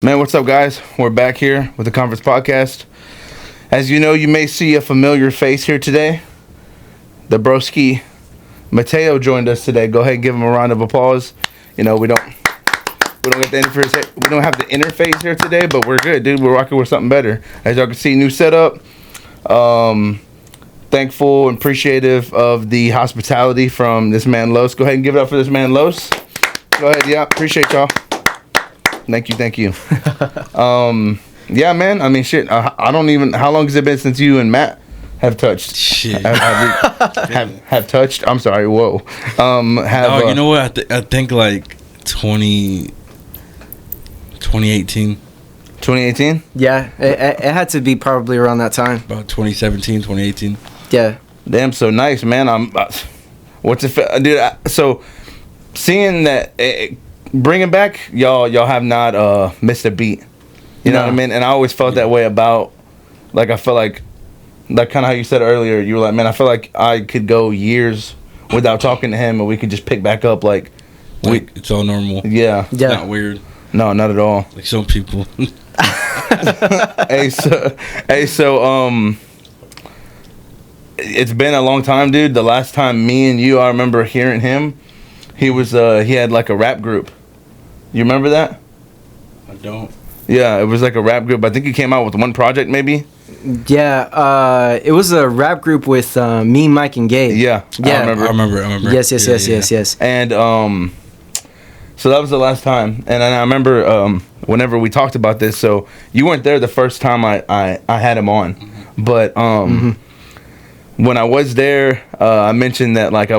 Man, what's up, guys? We're back here with the Conference Podcast. As you know, you may see a familiar face here today. The broski Mateo joined us today. Go ahead and give him a round of applause. You know, we don't have the interface here today, but we're good, dude. We're rocking with something better. As y'all can see, new setup. Thankful and appreciative of the hospitality from this man Loz. Go ahead and give it up for this man Loz. Go ahead, yeah. Appreciate y'all. Thank you. Yeah, man. I mean, shit. I don't even. How long has it been since you and Matt have touched? Shit. Have touched. I'm sorry. Whoa. You know what? I think like 2018. 2018. Yeah, it had to be probably around that time. About 2017, 2018. Yeah. Damn. So nice, man. What's it, dude? So seeing that. Bringing back, y'all have not missed a beat. You know what I mean? And I always felt that way about, like, I feel like kind of how you said earlier, you were like, man, I feel like I could go years without talking to him and we could just pick back up like it's all normal. Yeah. It's not weird. No, not at all. Like some people. Hey, so it's been a long time, dude. The last time me and you, I remember hearing him, he had like a rap group. You remember that? I don't. Yeah, it was like a rap group. I think he came out with one project, maybe. Yeah, it was a rap group with me, Mike, and Gabe. Yeah. I remember. Yes. And so that was the last time. And I remember whenever we talked about this. So you weren't there the first time I had him on, but when I was there, I mentioned that like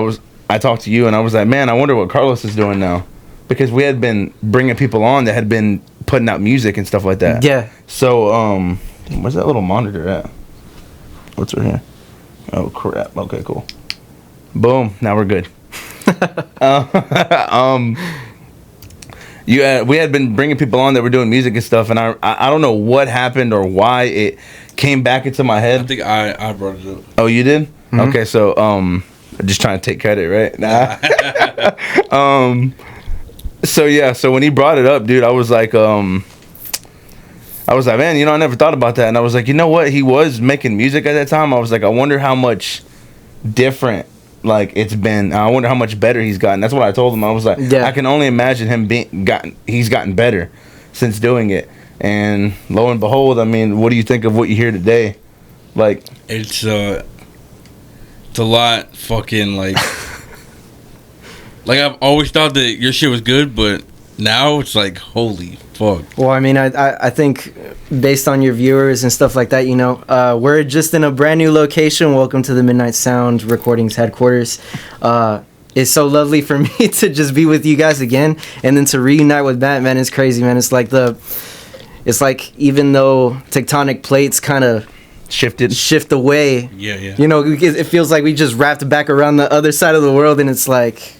I talked to you and I was like, man, I wonder what Carlos is doing now. Because we had been bringing people on that had been putting out music and stuff like that. Yeah. So, where's that little monitor at? What's right here? Oh, crap. Okay, cool. Boom. Now we're good. We had been bringing people on that were doing music and stuff, and I don't know what happened or why it came back into my head. I think I brought it up. Oh, you did? Mm-hmm. Okay, so just trying to take credit, right? Nah. So yeah, so when he brought it up, dude, I was like, man, you know, I never thought about that, and I was like, you know what? He was making music at that time. I was like, I wonder how much different like it's been. I wonder how much better he's gotten. That's what I told him. I was like, I can only imagine him he's gotten better since doing it. And lo and behold, I mean, what do you think of what you hear today? Like, it's a lot fucking like. Like, I've always thought that your shit was good, but now it's like, holy fuck. Well, I mean, I think based on your viewers and stuff like that, you know, we're just in a brand new location. Welcome to the Midnight Sound Recordings headquarters. It's so lovely for me to just be with you guys again. And then to reunite with Matt, man, it's crazy, man. It's like even though tectonic plates kind of shift away. Yeah. You know, it feels like we just wrapped back around the other side of the world, and it's like,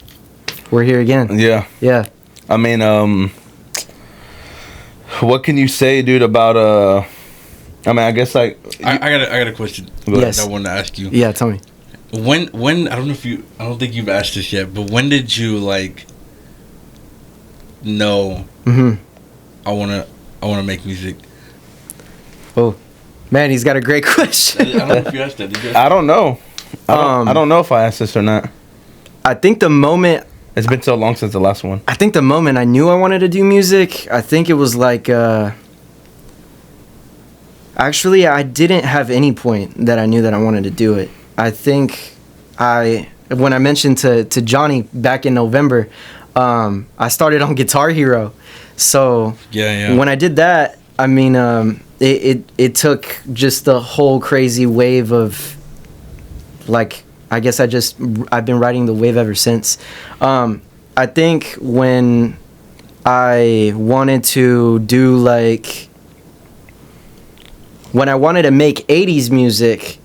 we're here again. Yeah. I mean, what can you say, dude, about I mean, I guess like I got a question. Yes. That I wanted to ask you. Yeah, tell me. When I don't think you've asked this yet, but when did you like know I wanna make music? Oh, man, he's got a great question. I don't know if you asked that. Did you ask I don't know. I don't know if I asked this or not. I think the moment. It's been so long since the last one. I think the moment I knew I wanted to do music, I think it was like, actually, I didn't have any point that I knew that I wanted to do it. I think when I mentioned to Johnny back in November, I started on Guitar Hero. So yeah. When I did that, I mean, it took just the whole crazy wave of, like, I guess I've been riding the wave ever since. I think when I wanted to do when I wanted to make 80s music,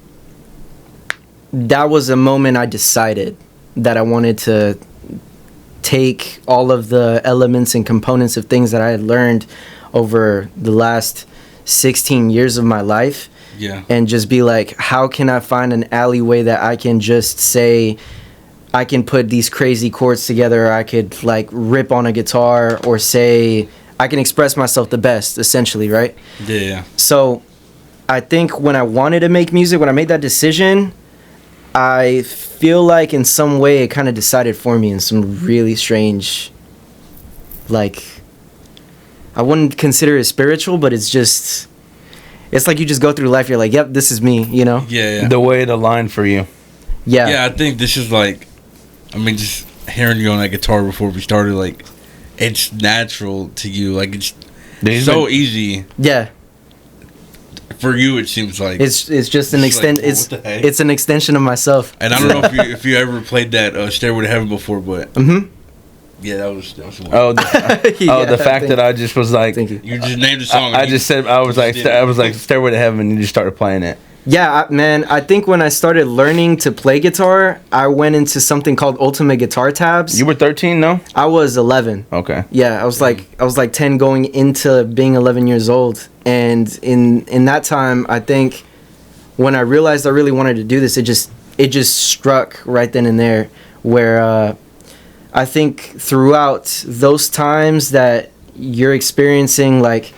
that was a moment I decided that I wanted to take all of the elements and components of things that I had learned over the last 16 years of my life. Yeah. And just be like, how can I find an alleyway that I can just say, I can put these crazy chords together, or I could like rip on a guitar, or say I can express myself the best, essentially, right? Yeah. So I think when I wanted to make music, when I made that decision, I feel like in some way it kind of decided for me in some really strange, like, I wouldn't consider it spiritual, but it's just, it's like you just go through life, you're like, yep, this is me, you know? Yeah. The way it aligned for you. Yeah. Yeah, I think this is like, I mean, just hearing you on that guitar before we started, like, it's natural to you. Like, it's so easy. Yeah. For you, it seems like It's just an extent. like, what the heck? It's an extension of myself. And I don't know if you ever played that Stairway to Heaven before, but yeah, that was one. Oh, the fact that I just was like, Thank you. You just named the song. I just said I was like Stairway to Heaven, and you just started playing it. Yeah, man. I think when I started learning to play guitar, I went into something called Ultimate Guitar Tabs. You were 13, no? I was 11. Okay. Yeah, I was like 10 going into being 11 years old. And in that time, I think when I realized I really wanted to do this, it just struck right then and there, where I think throughout those times that you're experiencing, like,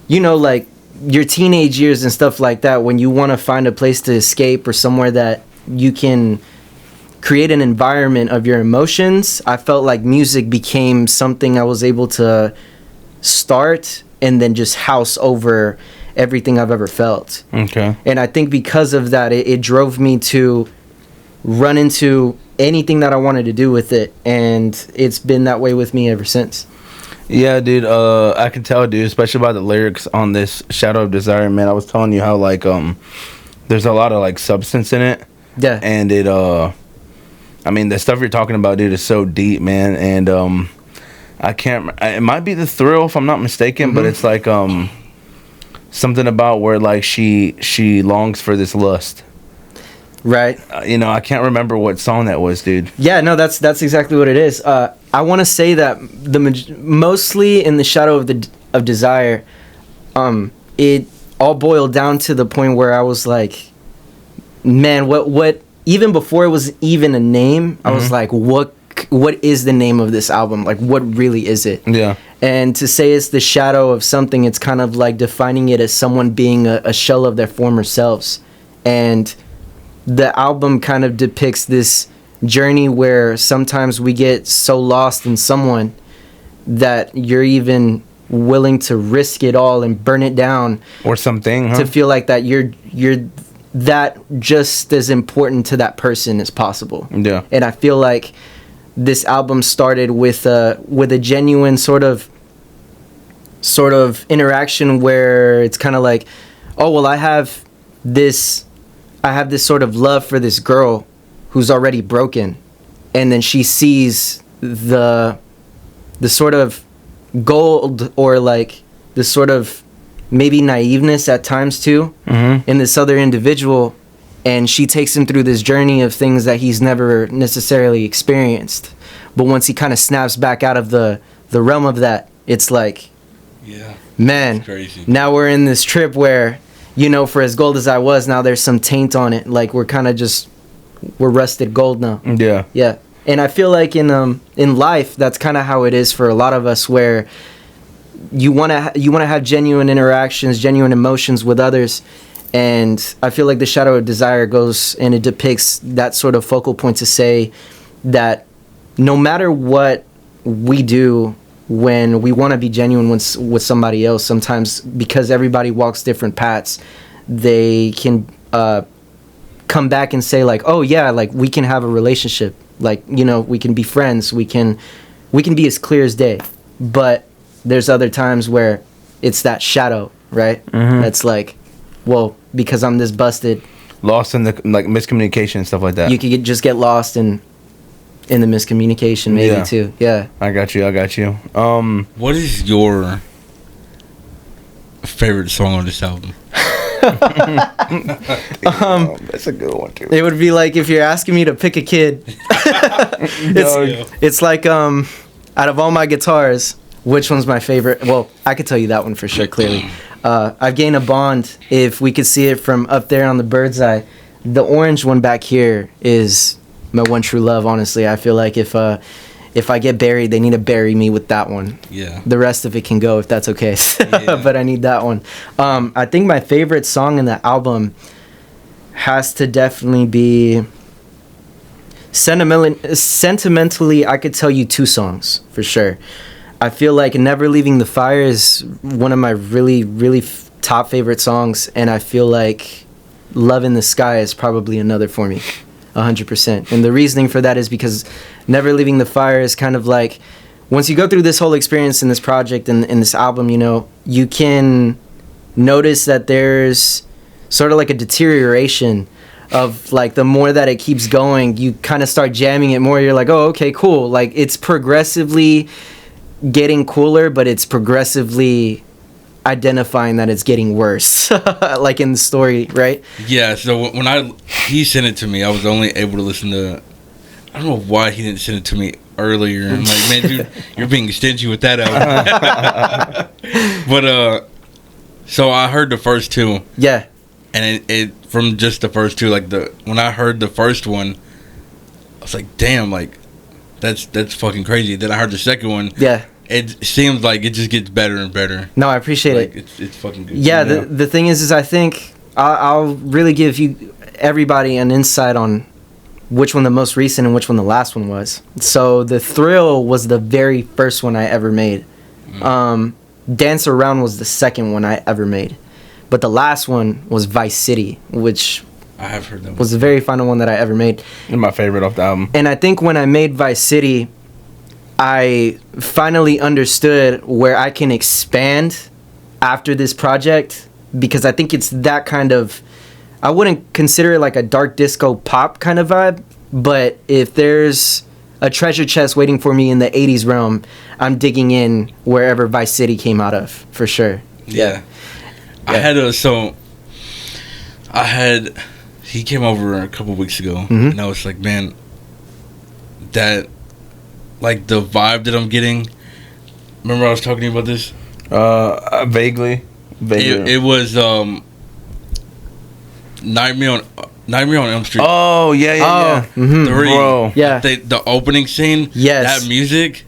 you know, like your teenage years and stuff like that, when you want to find a place to escape or somewhere that you can create an environment of your emotions, I felt like music became something I was able to start and then just house over everything I've ever felt. Okay. And I think because of that, it drove me to run into anything that I wanted to do with it, and it's been that way with me ever since. Yeah, dude. I can tell, dude, especially by the lyrics on this Shadow of Desire, man. I was telling you how like there's a lot of like substance in it. Yeah. And it I mean, the stuff you're talking about, dude, is so deep, man. And I can't. It might be The Thrill, if I'm not mistaken, but it's like something about where like she longs for this lust. Right. You know, I can't remember what song that was, dude. Yeah, no, that's exactly what it is. I want to say that mostly in the Shadow of Desire, it all boiled down to the point where I was like, man, what even before it was even a name, I was like, what is the name of this album? Like, what really is it? Yeah. And to say it's the shadow of something, it's kind of like defining it as someone being a shell of their former selves. And the album kind of depicts this journey where sometimes we get so lost in someone that you're even willing to risk it all and burn it down Or something, huh? to feel like that you're that just as important to that person as possible. Yeah. And I feel like this album started with a genuine sort of interaction where it's kind of like, oh well, I have this sort of love for this girl who's already broken, and then she sees the sort of gold, or like the sort of maybe naiveness at times too, in this other individual, and she takes him through this journey of things that he's never necessarily experienced. But once he kind of snaps back out of the realm of that, it's like, Yeah. man, Crazy. now we're in this trip where, you know, for as gold as I was, now there's some taint on it. Like we're rusted gold now. Yeah. Yeah. And I feel like in life, that's kind of how it is for a lot of us, where you want to have genuine interactions, genuine emotions with others. And I feel like the Shadow of Desire goes and it depicts that sort of focal point to say that no matter what we do when we want to be genuine with somebody else, sometimes because everybody walks different paths, they can come back and say like, oh yeah, like we can have a relationship, like, you know, we can be friends, we can be as clear as day. But there's other times where it's that shadow, right? That's like, well, because I'm this busted, Lost in the like miscommunication and stuff like that. you could just get lost in the miscommunication, maybe too. Yeah. I got you. What is your favorite song on this album? That's a good one too. It would be like if you're asking me to pick a kid. It's like out of all my guitars, which one's my favorite? Well, I could tell you that one for sure, clearly. I've gained a bond. If we could see it from up there on the bird's eye, the orange one back here is my one true love. Honestly, I feel like if if I get buried, they need to bury me with that one. Yeah. The rest of it can go if that's okay. Yeah. But I need that one. I think my favorite song in the album has to definitely be sentimentally. I could tell you 2 songs for sure. I feel like Never Leaving the Fire is one of my really, really top favorite songs, and I feel like Love in the Sky is probably another for me, 100%. And the reasoning for that is because Never Leaving the Fire is kind of like, once you go through this whole experience in this project and in this album, you know, you can notice that there's sort of like a deterioration of like the more that it keeps going, you kind of start jamming it more. You're like, oh, okay, cool. Like it's progressively getting cooler, but it's progressively identifying that it's getting worse, like in the story, right? Yeah. So when he sent it to me, I was only able to listen to. I don't know why he didn't send it to me earlier. I'm like, man, dude, you're being stingy with that album. But so I heard the first 2. Yeah. And it from just the first 2, like when I heard the first one, I was like, damn, like that's fucking crazy. Then I heard the second one. Yeah. It seems like it just gets better and better. No, I appreciate like, it. It's fucking good. Yeah, the thing is I think I'll really give you everybody an insight on which one the most recent and which one the last one was. So the Thrill was the very first one I ever made. Dance Around was the second one I ever made. But the last one was Vice City, which I have heard that one. Was the very final one that I ever made. And my favorite off the album. And I think when I made Vice City, I finally understood where I can expand after this project, because I think it's that kind of, I wouldn't consider it like a dark disco pop kind of vibe, but if there's a treasure chest waiting for me in the 80s realm, I'm digging in wherever Vice City came out of, for sure. Yeah. He came over a couple weeks ago, and I was like, man, that, like, the vibe that I'm getting, remember I was talking to you about this? Vaguely. It was Nightmare on Elm Street. Oh, yeah. Mm-hmm. 3. Bro. Yeah. The opening scene. Yes. That music,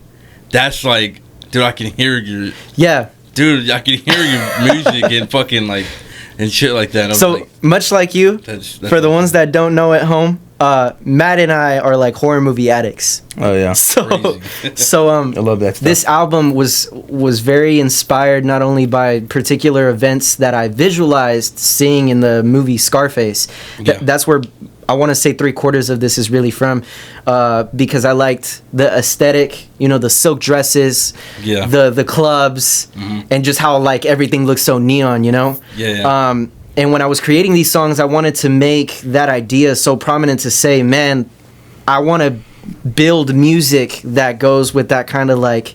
that's like, dude, I can hear your... Yeah. Dude, I can hear your music and fucking, like, and shit like that. So, like, much like you, that's for the ones that don't know at home, Matt and I are like horror movie addicts. Oh, yeah. So I love that stuff. This album was very inspired not only by particular events that I visualized seeing in the movie Scarface. Yeah. That's where I want to say 3/4 of this is really from, because I liked the aesthetic, you know, the silk dresses, Yeah. the clubs, and just how like everything looks so neon, you know. Yeah. And when I was creating these songs, I wanted to make that idea so prominent to say, man, I want to build music that goes with that kind of like,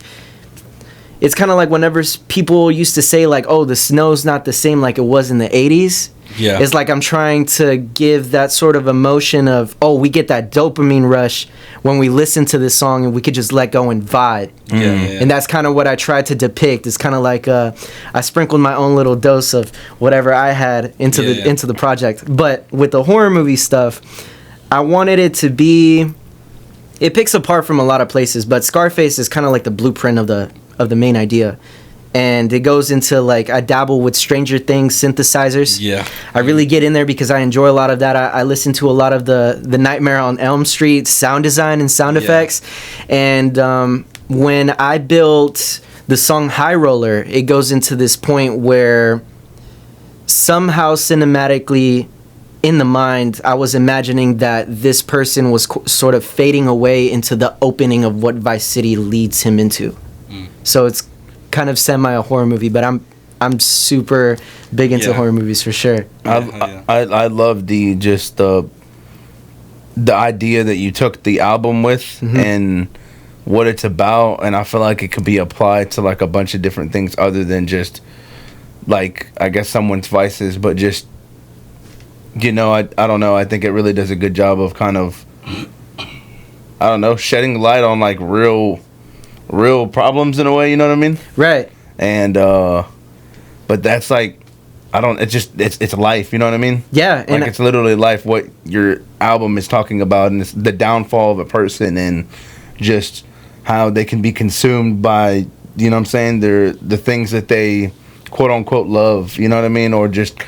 it's kind of like whenever people used to say like, oh, the snow's not the same like it was in the 80s. Yeah. It's like I'm trying to give that sort of emotion of, oh, we get that dopamine rush when we listen to this song and we could just let go and vibe. Yeah. And that's kind of what I tried to depict. It's kind of like I sprinkled my own little dose of whatever I had into the project. But with the horror movie stuff, I wanted it to be, it picks apart from a lot of places, but Scarface is kind of like the blueprint of the main idea. And it goes into like, I dabble with Stranger Things synthesizers. Yeah. I really get in there because I enjoy a lot of that. I listen to a lot of the Nightmare on Elm Street sound design and sound effects. And when I built the song High Roller, it goes into this point where somehow cinematically in the mind, I was imagining that this person was sort of fading away into the opening of what Vice City leads him into. So it's kind of semi a horror movie, but I'm super big into horror movies for sure. I love the idea that you took the album with and what it's about, and I feel like it could be applied to like a bunch of different things other than just like, I guess, someone's vices, but just, you know, I don't know, I think it really does a good job of kind of, I don't know, shedding light on like real problems in a way, you know what I mean? Right. And but that's like, it's life, you know what I mean? Yeah. Like, it's literally life, what your album is talking about, and it's the downfall of a person, and just how they can be consumed by, you know what I'm saying, the things that they quote unquote love, you know what I mean, or just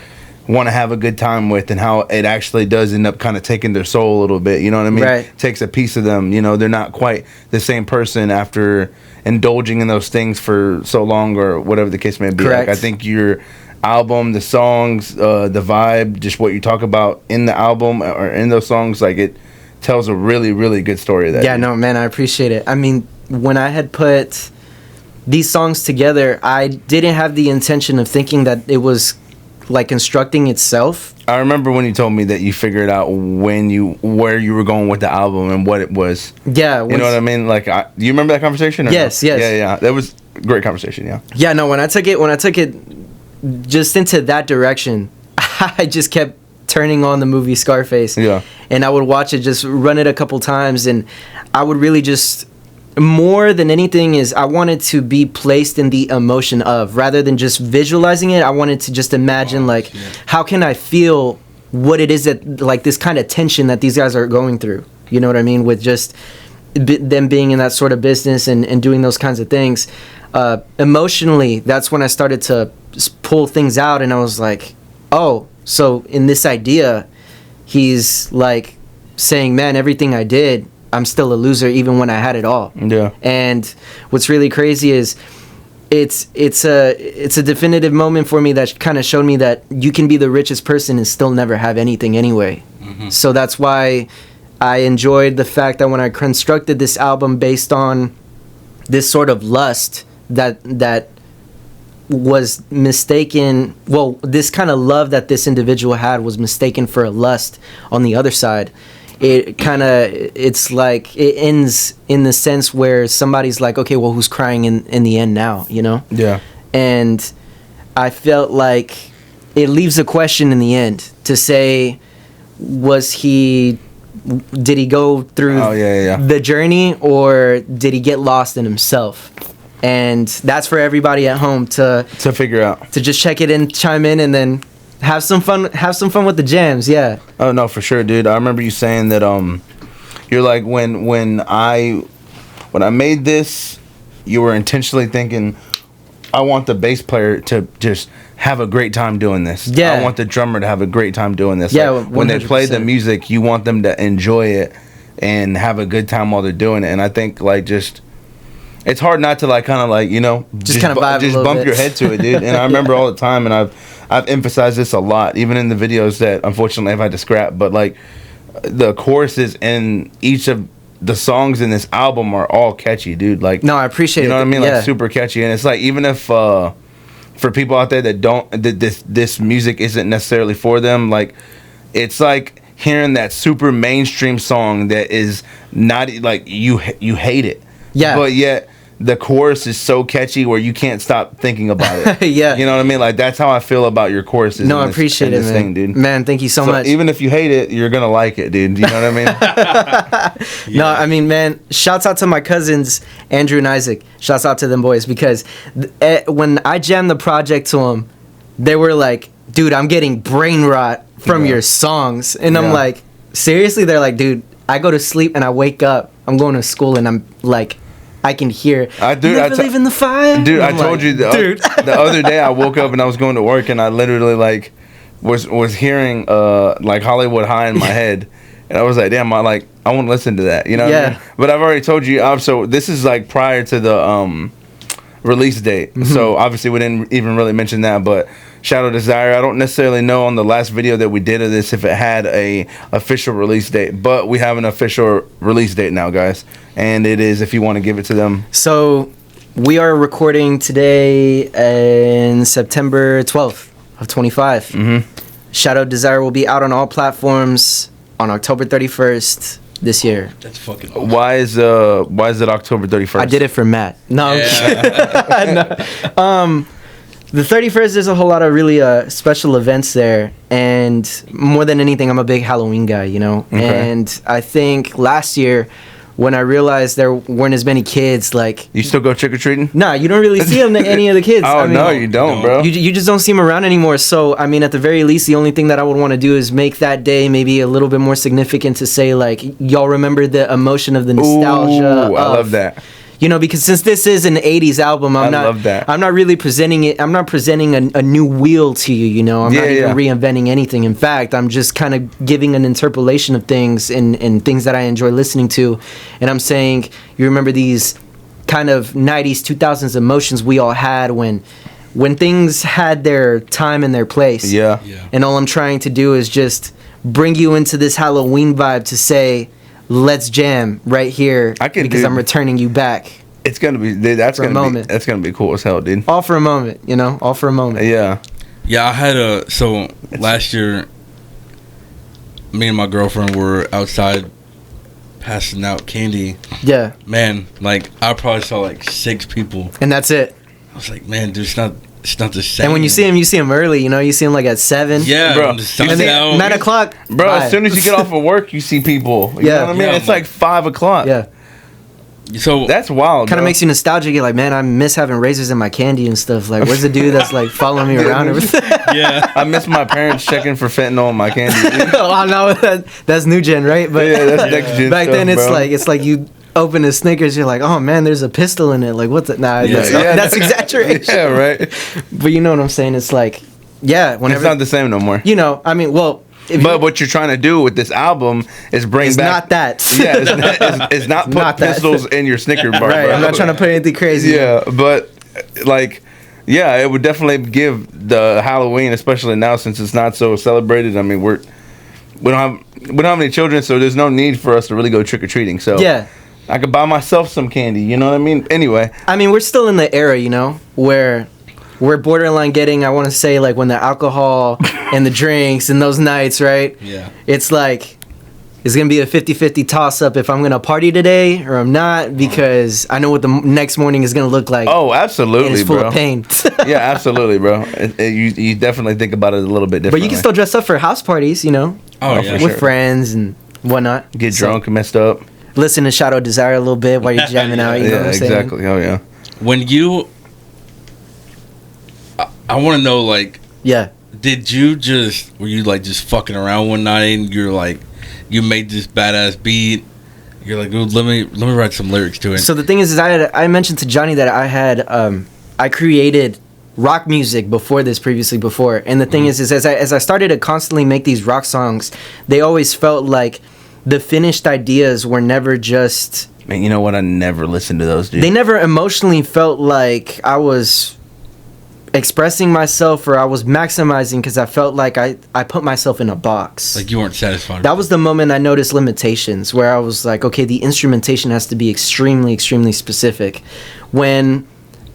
want to have a good time with, and how it actually does end up kind of taking their soul a little bit, you know what I mean? Right. Takes a piece of them, you know, they're not quite the same person after indulging in those things for so long, or whatever the case may be. Correct. Like, I think your album, the songs, the vibe, just what you talk about in the album or in those songs, like, it tells a really, really good story of that. Yeah, no, man, I appreciate it. I mean, when I had put these songs together, I didn't have the intention of thinking that it was like constructing itself. I remember when you told me that you figured out where you were going with the album and what it was. Yeah. You know what I mean? Like, do you remember that conversation? Or Yes, no? yes. Yeah. That was a great conversation, yeah. Yeah, no, when I took it just into that direction, I just kept turning on the movie Scarface. Yeah. And I would watch it, just run it a couple times, and I would really just, more than anything, is I wanted to be placed in the emotion of, rather than just visualizing it, I wanted to just imagine, how can I feel what it is that, like, this kind of tension that these guys are going through, you know what I mean, with just them being in that sort of business and doing those kinds of things. Emotionally, that's when I started to pull things out, and I was like, oh, so in this idea, he's like saying, man, everything I did, I'm still a loser even when I had it all. Yeah. And what's really crazy is it's a definitive moment for me that kind of showed me that you can be the richest person and still never have anything anyway. Mm-hmm. So that's why I enjoyed the fact that when I constructed this album based on this sort of lust that was mistaken, well, this kind of love that this individual had was mistaken for a lust on the other side. It's like it ends in the sense where somebody's like, okay, well, who's crying in the end now, you know? Yeah. And I felt like it leaves a question in the end to say, did he go through the journey, or did he get lost in himself? And that's for everybody at home to figure out, to just check it and chime in, and then have some fun with the jams. Yeah. Oh no, for sure, dude. I remember you saying that you're like, when I made this, you were intentionally thinking, I want the bass player to just have a great time doing this. Yeah. I want the drummer to have a great time doing this. Yeah. Like, when they play the 100%. music, you want them to enjoy it and have a good time while they're doing it. And I think, like, just, it's hard not to, like, kind of, like, you know, just kind of vibe just a little bump bit. your head to it, dude. And I remember all the time, and I've emphasized this a lot, even in the videos that unfortunately I've had to scrap. But, like, the choruses in each of the songs in this album are all catchy, dude. Like, no, I appreciate it. You know what I mean? Yeah. Like, super catchy. And it's like, even if for people out there that this music isn't necessarily for them, like, it's like hearing that super mainstream song that is not, like, you hate it. Yeah. But yet the chorus is so catchy where you can't stop thinking about it. Yeah. You know what I mean? Like, that's how I feel about your choruses. No, I appreciate it, man. Thing, dude. Man, thank you so much. Even if you hate it, you're gonna like it, dude. You know what I mean? No, I mean, man, shouts out to my cousins, Andrew and Isaac. Shouts out to them boys, because when I jammed the project to them, they were like, dude, I'm getting brain rot from your songs. And I'm like, seriously? They're like, dude, I go to sleep and I wake up, I'm going to school, and I'm like, I can hear, never leaving the fire. Dude, I told you the other day I woke up and I was going to work, and I literally, like, was hearing like Hollywood High in my head, and I was like, damn, I want to listen to that, you know? Yeah. What I mean? But I've already told you, so this is like prior to the release date, so obviously we didn't even really mention that. But Shadow Desire, I don't necessarily know on the last video that we did of this if it had a official release date, but we have an official release date now, guys, and it is, if you want to give it to them. So we are recording today in September 12th of 25. Mm-hmm. Shadow Desire will be out on all platforms on October 31st this year. That's fucking awesome. Why is it October 31st? I did it for Matt. No, I'm kidding. No. The 31st, there's a whole lot of really special events there, and more than anything, I'm a big Halloween guy, you know? Okay. And I think last year, when I realized there weren't as many kids, like... You still go trick-or-treating? Nah, you don't really see them, any of the kids. Oh, I mean, no, you don't, bro. You just don't see them around anymore. So, I mean, at the very least, the only thing that I would want to do is make that day maybe a little bit more significant, to say, like, y'all remember the emotion of the nostalgia. Ooh, I love that. You know, because since this is an 80s album, I'm not really presenting it. I'm not presenting a new wheel to you, you know. I'm not even reinventing anything. In fact, I'm just kind of giving an interpolation of things and things that I enjoy listening to. And I'm saying, you remember these kind of 90s, 2000s emotions we all had when things had their time and their place. Yeah. And all I'm trying to do is just bring you into this Halloween vibe to say, let's jam right here because I'm returning you back. It's gonna be that's gonna be cool as hell, dude. All for a moment, you know, all for a moment. Yeah. I had last year, me and my girlfriend were outside passing out candy. Yeah. Man, like I probably saw like 6 people, and that's it. I was like, man, dude, it's not the same. And when you see him early, you know, you see him like at 7. Yeah, bro. The sun's out. 9 o'clock. Bro, bye. as soon as you get off of work, you see people. You know what I mean? It's like 5 o'clock. Yeah. So that's wild. Kind of makes you nostalgic. You're like, man, I miss having razors in my candy and stuff. Like, where's the dude that's like following me around? Yeah. I miss my parents checking for fentanyl in my candy. Oh, I know that's new gen, right? But yeah, that's next gen. Back stuff, then, bro. it's like you open a Snickers, you're like, oh man, there's a pistol in it. Like, what's it? Nah, that's exaggeration. Yeah, right. But you know what I'm saying? It's like, yeah, whenever it's not the same no more. You know, I mean, well. But what you're trying to do with this album is bring back. Not that. Yeah, it's not put not pistols in your Snicker bar. Right. Bro. I'm not trying to put anything crazy. Yeah, but like, yeah, it would definitely give the Halloween, especially now since it's not so celebrated. I mean, we don't have any children, so there's no need for us to really go trick or treating. So yeah, I could buy myself some candy. You know what I mean? Anyway, I mean, we're still in the era, you know, where we're borderline getting, I want to say, like when the alcohol and the drinks and those nights, right? Yeah. It's like, it's going to be a 50-50 toss-up if I'm going to party today or I'm not, because I know what the next morning is going to look like. Oh, absolutely, and it's full bro. of pain. Yeah, absolutely, bro. You definitely think about it a little bit differently. But you can still dress up for house parties, you know? Oh, yeah. With friends and whatnot. Get drunk and messed up. Listen to Shadow Desire a little bit while you're jamming out, you know what I'm saying? Exactly. Oh, yeah. When you... I want to know, like... Yeah. Were you like just fucking around one night and you're like, you made this badass beat, you're like, dude, let me write some lyrics to it. So the thing is I mentioned to Johnny that I created rock music previously before, and the thing is as I started to constantly make these rock songs, they always felt like the finished ideas were never just... Man, you know what? I never listened to those, dude. They never emotionally felt like I was expressing myself or I was maximizing, because I felt like I put myself in a box. Like you weren't satisfied. That was the moment I noticed limitations, where I was like, okay, the instrumentation has to be extremely, extremely specific. When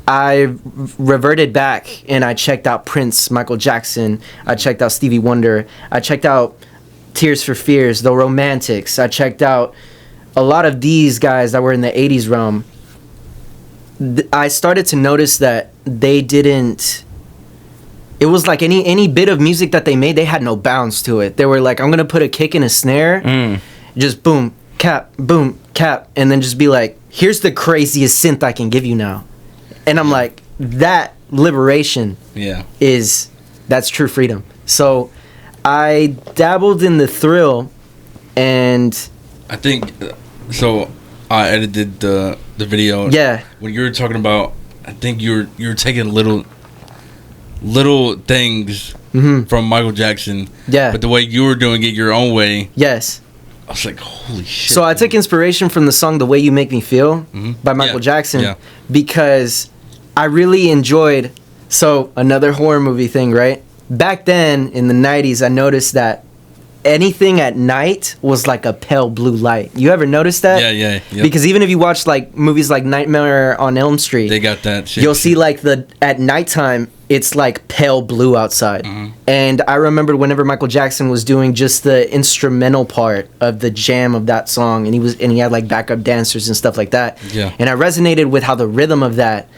I reverted back and I checked out Prince, Michael Jackson, I checked out Stevie Wonder, I checked out Tears for Fears, The Romantics, I checked out a lot of these guys that were in the 80s realm, I started to notice that they didn't... It was like any bit of music that they made, they had no bounds to it. They were like, I'm going to put a kick and a snare, just boom, cap, and then just be like, here's the craziest synth I can give you now. And I'm like, that liberation that's true freedom. So I dabbled in the thrill, and... I think... So I edited the video. Yeah. When you were talking about, I think you were taking little things from Michael Jackson. Yeah. But the way you were doing it your own way. Yes. I was like, holy shit. So I took inspiration from the song "The Way You Make Me Feel" by Michael Jackson, because I really enjoyed. So another horror movie thing, right? Back then in the 90s, I noticed that anything at night was like a pale blue light. You ever notice that? Yeah. Yep. Because even if you watch like movies like Nightmare on Elm Street, they got that shit. You'll see like at nighttime it's like pale blue outside. And I remember whenever Michael Jackson was doing just the instrumental part of the jam of that song, and he had like backup dancers and stuff like that. Yeah. And I resonated with how the rhythm of that,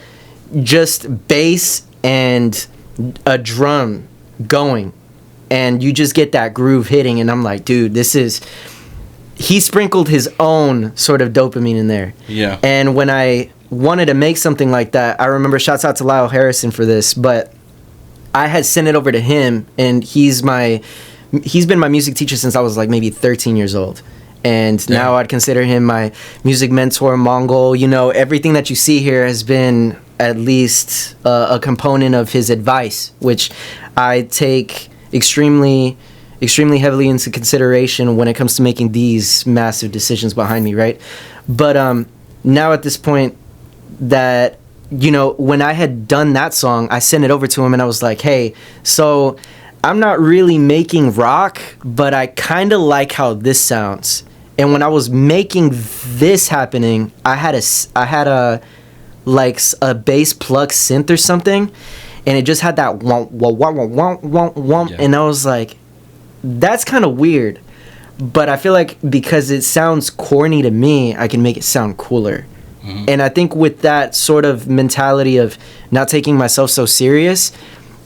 just bass and a drum going, and you just get that groove hitting, and I'm like, dude, he sprinkled his own sort of dopamine in there. Yeah. And when I wanted to make something like that, I remember, shouts out to Lyle Harrison for this, but I had sent it over to him, and he's been my music teacher since I was like maybe 13 years old. And now I'd consider him my music mentor, Mongol. You know, everything that you see here has been at least a component of his advice, which I take extremely heavily into consideration when it comes to making these massive decisions behind me, right? But now at this point that, you know, when I had done that song, I sent it over to him and I was like, hey, so I'm not really making rock, but I kind of like how this sounds. And when I was making this happening, I had a bass plug synth or something, and it just had that womp womp womp womp womp, and I was like, that's kind of weird, but I feel like because it sounds corny to me, I can make it sound cooler. And I think with that sort of mentality of not taking myself so serious,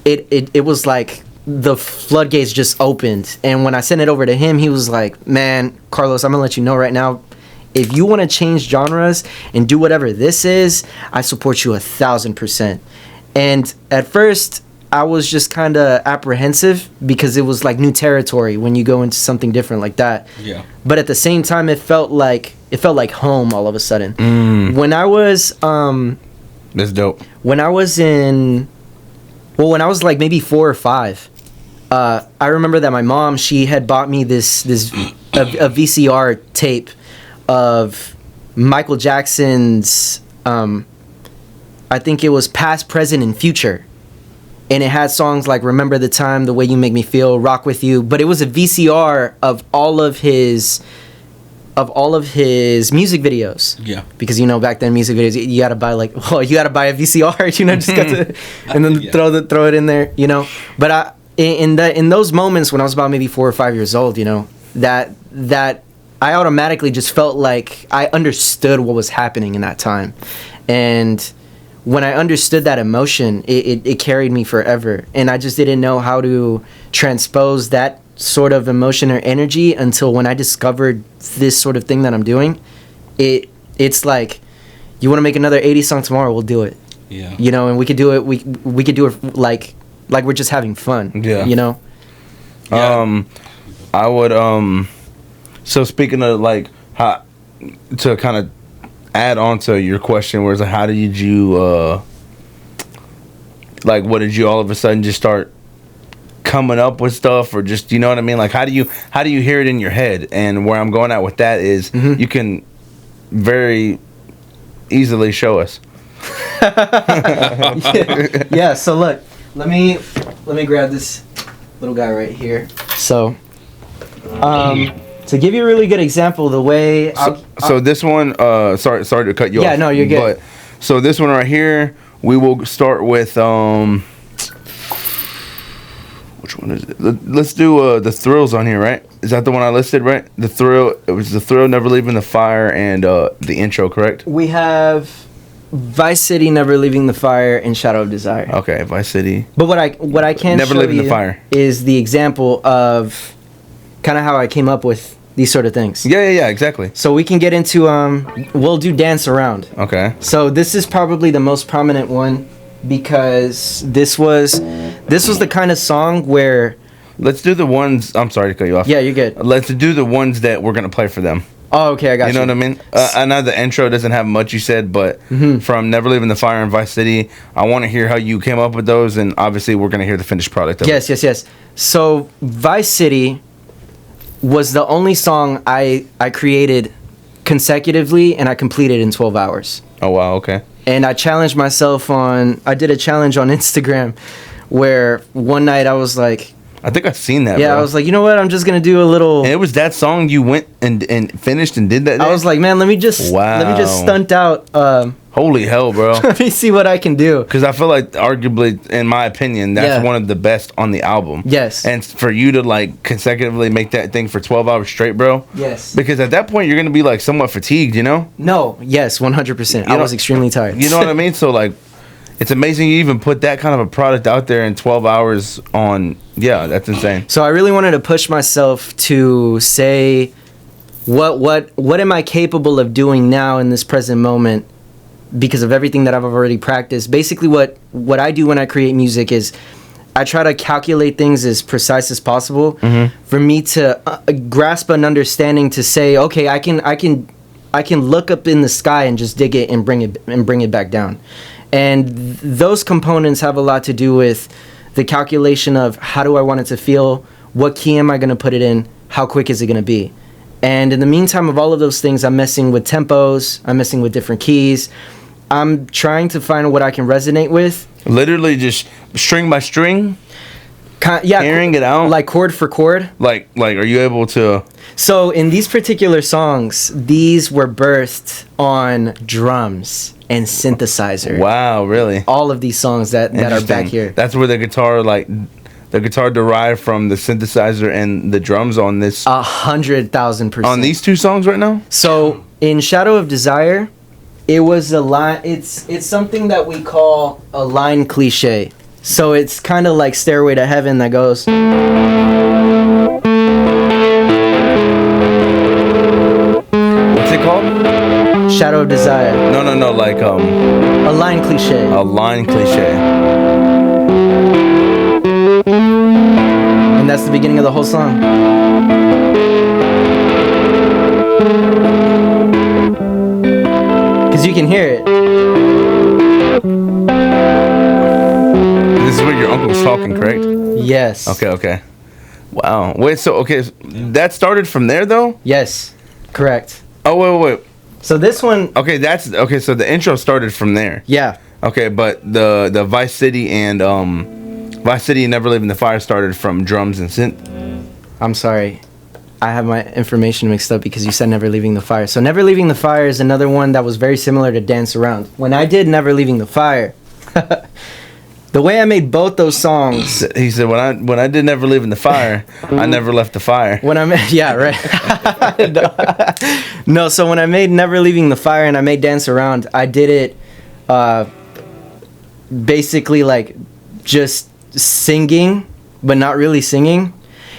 it was like the floodgates just opened. And when I sent it over to him, he was like, man, Carlos, I'm gonna let you know right now, if you want to change genres and do whatever this is, I support you 1,000%. And at first I was just kind of apprehensive because it was like new territory when you go into something different like that. Yeah. But at the same time, it felt like home all of a sudden. When I was that's dope. When I was like maybe 4 or 5, I remember that my mom, she had bought me this a VCR tape of Michael Jackson's I think it was Past, Present, and Future. And it had songs like Remember the Time, The Way You Make Me Feel, Rock With You, but it was a VCR of all of his music videos. Yeah. Because, you know, back then music videos, you gotta buy a VCR, you know, just got to, and then throw it in there, you know. But in those moments when I was about maybe 4 or 5 years old, you know, that I automatically just felt like I understood what was happening in that time. And when I understood that emotion, it carried me forever. And I just didn't know how to transpose that sort of emotion or energy until when I discovered this sort of thing that I'm doing. It's like, you want to make another 80s song tomorrow, we'll do it. Yeah. You know, and we could do it, we could do it like we're just having fun. Yeah. You know? Yeah. I would, so speaking of like, how, to kind of add on to your question, where it's like, how did you like, what did you all of a sudden just start coming up with stuff, or just, you know what I mean, like how do you hear it in your head? And where I'm going at with that is, you can very easily show us. Yeah, so look, let me grab this little guy right here. So to give you a really good example, the way so this one, sorry to cut you off. Yeah, no, you're good. But so this one right here, we will start with which one is it? Let's do the Thrills on here, right? Is that the one I listed, right? The Thrill. It was the Thrill, Never Leaving the Fire, and the intro, correct? We have Vice City, Never Leaving the Fire, and Shadow of Desire. Okay, Vice City. But what I can Never show Leaving you the Fire is the example of kind of how I came up with these sort of things. Yeah, exactly. So we can get into we'll do Dance Around. Okay. So this is probably the most prominent one because this was the kind of song where, let's do the ones, I'm sorry to cut you off. Yeah, you're good. Let's do the ones that we're going to play for them. Oh, okay, I got you. You know what I mean? I know the intro doesn't have much you said, but from Never Leaving the Fire and Vice City, I want to hear how you came up with those, and obviously we're going to hear the finished product of it. Yes. So Vice City was the only song I created consecutively, and I completed in 12 hours. Oh, wow, okay. And I challenged myself I did a challenge on Instagram where one night I was like, I think I've seen that, yeah, bro. I was like, you know what? I'm just going to do a little... And it was that song you went and finished and did that day? I was like, man, let me just stunt out... Holy hell, bro. Let me see what I can do. Because I feel like, arguably, in my opinion, that's one of the best on the album. Yes. And for you to, like, consecutively make that thing for 12 hours straight, bro. Yes. Because at that point, you're going to be, like, somewhat fatigued, you know? No. Yes, 100%. I was extremely tired. You know what I mean? So, like... It's amazing you even put that kind of a product out there in 12 hours on... Yeah, that's insane. So I really wanted to push myself to say, what am I capable of doing now in this present moment because of everything that I've already practiced? Basically, what I do when I create music is I try to calculate things as precise as possible Mm-hmm. for me to grasp an understanding to say, okay, I can look up in the sky and just dig it and bring it back down. And those components have a lot to do with the calculation of how do I want it to feel, what key am I going to put it in, how quick is it going to be. And in the meantime of all of those things, I'm messing with tempos, I'm messing with different keys. I'm trying to find what I can resonate with. Literally just string by string, Yeah, hearing it out. like chord for chord. Like, are you able to? So in these particular songs, these were birthed on drums and synthesizer. Wow, really? All of these songs that are back here. That's where the guitar, derived from the synthesizer and the drums on this. 100,000%. On these two songs right now. So in Shadow of Desire, it was a line. It's something that we call a line cliche. So it's kind of like Stairway to Heaven that goes. What's it called? Shadow of Desire. No, like A line cliche. a line cliche. And that's the beginning of the whole song. Because you can hear it. This is where your uncle's talking, correct? Yes. Okay. Wow. Wait, so that started from there though? Yes. Correct. Oh, wait. So this one, Okay, so the intro started from there. yeah. Okay, but the Vice City and Never Leaving the Fire started from drums and synth. I'm sorry. I have my information mixed up because you said Never Leaving the Fire. So Never Leaving the Fire is another one that was very similar to Dance Around. When I did Never Leaving the Fire, the way I made both those songs. He said, when I did Never Leaving the Fire, I never left the fire. When I made, yeah, right. No, so when I made Never Leaving the Fire and I made Dance Around, I did it basically like just singing, but not really singing.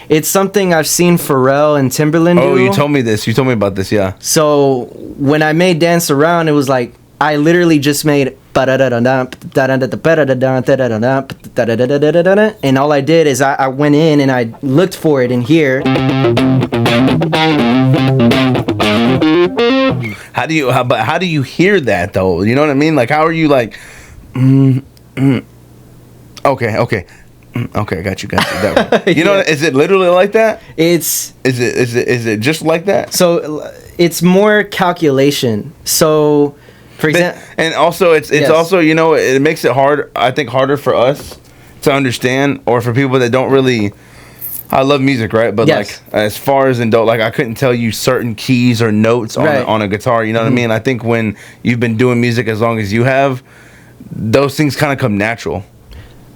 It's something I've seen Pharrell and Timberland do. Oh, you told me this. You told me about this, yeah. So when I made Dance Around, it was like I literally just made and all I did is I went in and I looked for it in here. How do you hear that though? You know what I mean? Like, how are you like? Okay, got you. That one. You know, is it literally like that? Is it just like that? So it's more calculation. So, for example, and also it's yes. also, you know, it makes it hard. I think harder for us to understand, or for people that don't really. I love music, right? But yes. like, as far as like I couldn't tell you certain keys or notes on a guitar. You know what I mean? I think when you've been doing music as long as you have, those things kind of come natural.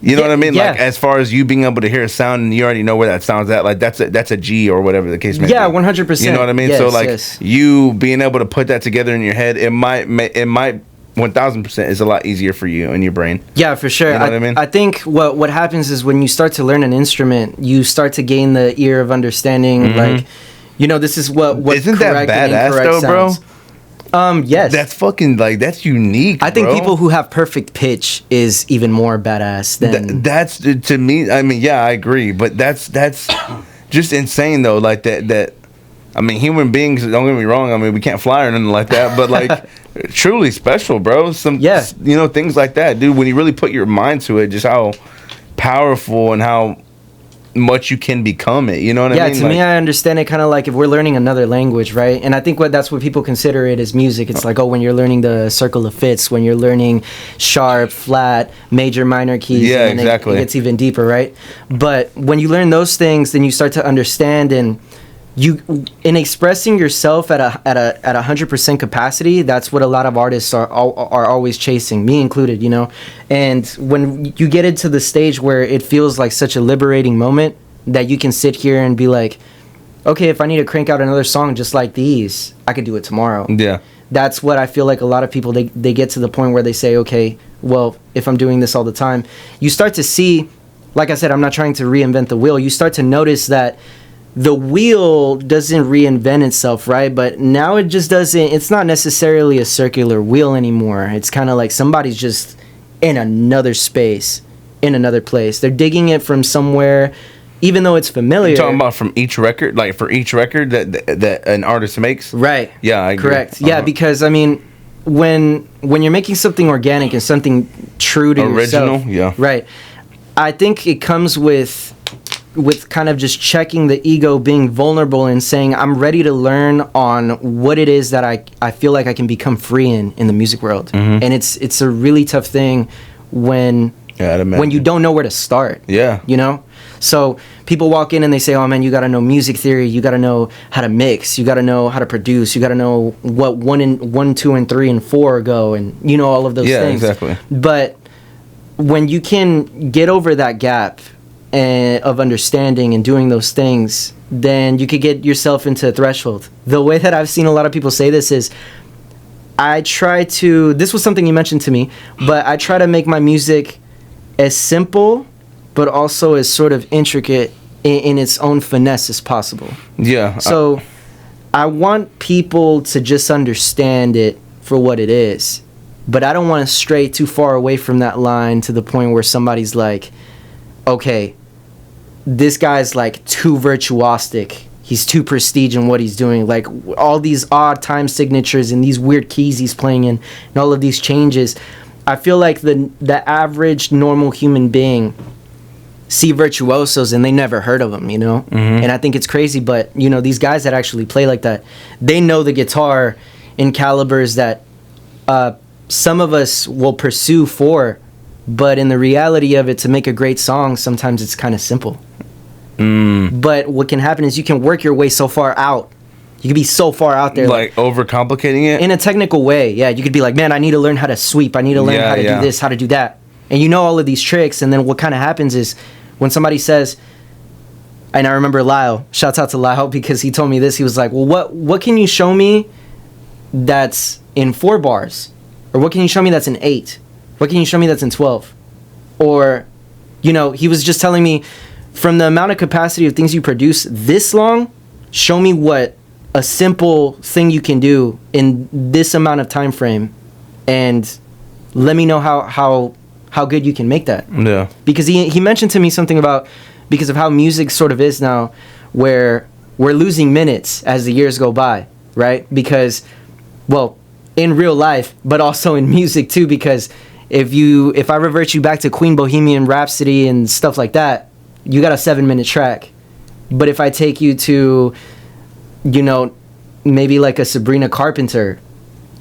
You know what I mean? Yeah. Like, as far as you being able to hear a sound and you already know where that sound's at, like that's a G or whatever the case may be. Yeah, 100%. You know what I mean? Yes, so like yes. you being able to put that together in your head, it might 1000% is a lot easier for you in your brain. Yeah, for sure. You know what I mean? I think what happens is when you start to learn an instrument, you start to gain the ear of understanding. Like, you know, this is what Isn't that correct and badass incorrect though, bro? sounds. Yes. That's fucking like that's unique. I think bro. people who have perfect pitch is even more badass than. That's to me. I mean, yeah, I agree, but that's just insane though. Like that. I mean, human beings. Don't get me wrong. I mean, we can't fly or nothing like that, but like truly special, bro. You know, things like that, dude. When you really put your mind to it, just how powerful and how much you can become it. You know what I mean? Yeah, to me, I understand it kind of like if we're learning another language, right? And I think that's what people consider it as music. It's like, oh, when you're learning the circle of fifths, when you're learning sharp, flat, major, minor keys. Yeah, and exactly. It gets even deeper, right? But when you learn those things, then you start to understand, and you, in expressing yourself at a 100% capacity, that's what a lot of artists are always chasing, me included, you know. And when you get into the stage where it feels like such a liberating moment that you can sit here and be like, okay, if I need to crank out another song just like these, I could do it tomorrow. Yeah. That's what I feel like a lot of people, they get to the point where they say, okay, well, if I'm doing this all the time, you start to see, like I said, I'm not trying to reinvent the wheel. You start to notice that the wheel doesn't reinvent itself, right? But now it just doesn't, it's not necessarily a circular wheel anymore. It's kind of like somebody's just in another space in another place. They're digging it from somewhere, even though it's familiar. You're talking about from each record, like for each record that an artist makes? Right. Yeah, I agree. Correct. Yeah, because I mean, when you're making something organic and something true to original, yourself, yeah. Right. I think it comes with kind of just checking the ego, being vulnerable and saying, I'm ready to learn on what it is that I feel like I can become free in the music world. Mm-hmm. And it's a really tough thing when you don't know where to start. Yeah. You know? So people walk in and they say, oh man, you got to know music theory. You got to know how to mix. You got to know how to produce. You got to know what 1, 2, and 3, and 4 go, and you know, all of those things. Yeah, exactly. But when you can get over that gap of understanding and doing those things, then you could get yourself into a threshold. The way that I've seen a lot of people say this is, this was something you mentioned to me, but I try to make my music as simple but also as sort of intricate in its own finesse as possible. Yeah. So I want people to just understand it for what it is, but I don't want to stray too far away from that line to the point where somebody's like, okay, this guy's like too virtuosic. He's too prestige in what he's doing. Like all these odd time signatures and these weird keys he's playing in and all of these changes. I feel like the average normal human being see virtuosos and they never heard of them, you know? Mm-hmm. And I think it's crazy, but you know, these guys that actually play like that, they know the guitar in calibers that some of us will pursue for, but in the reality of it, to make a great song, sometimes it's kind of simple. But what can happen is you can work your way so far out. You could be so far out there. Like overcomplicating it? In a technical way, yeah. You could be like, man, I need to learn how to sweep. I need to learn how to do this, how to do that. And you know all of these tricks, and then what kind of happens is when somebody says, and I remember Lyle, shouts out to Lyle because he told me this, he was like, well, what can you show me that's in 4 bars? Or what can you show me that's in 8? What can you show me that's in 12? Or, you know, he was just telling me, from the amount of capacity of things you produce this long, show me what a simple thing you can do in this amount of time frame, and let me know how good you can make that. Yeah. Because he mentioned to me something about, because of how music sort of is now, where we're losing minutes as the years go by, right? Because, well, in real life, but also in music too, because if I revert you back to Queen Bohemian Rhapsody and stuff like that, you got a 7-minute track. But if I take you to, you know, maybe like a Sabrina Carpenter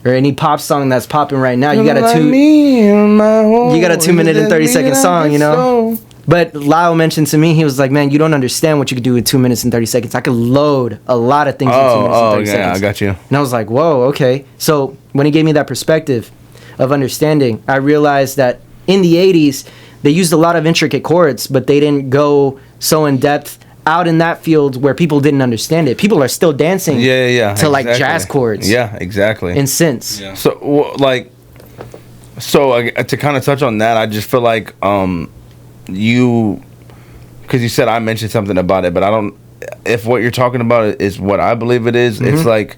or any pop song that's popping right now, you got a 2-minute and 30-second song, you know. But Lyle mentioned to me, he was like, man, you don't understand what you could do with 2 minutes and 30 seconds. I could load a lot of things in 2 minutes and 30 seconds. I got you. And I was like, whoa, okay. So when he gave me that perspective of understanding, I realized that in the 80s, they used a lot of intricate chords, but they didn't go so in depth out in that field where people didn't understand it. People are still dancing to like jazz chords. Yeah, exactly. And synths. Yeah. So to kind of touch on that, I just feel like because you said I mentioned something about it, but I don't. If what you're talking about is what I believe it is, it's like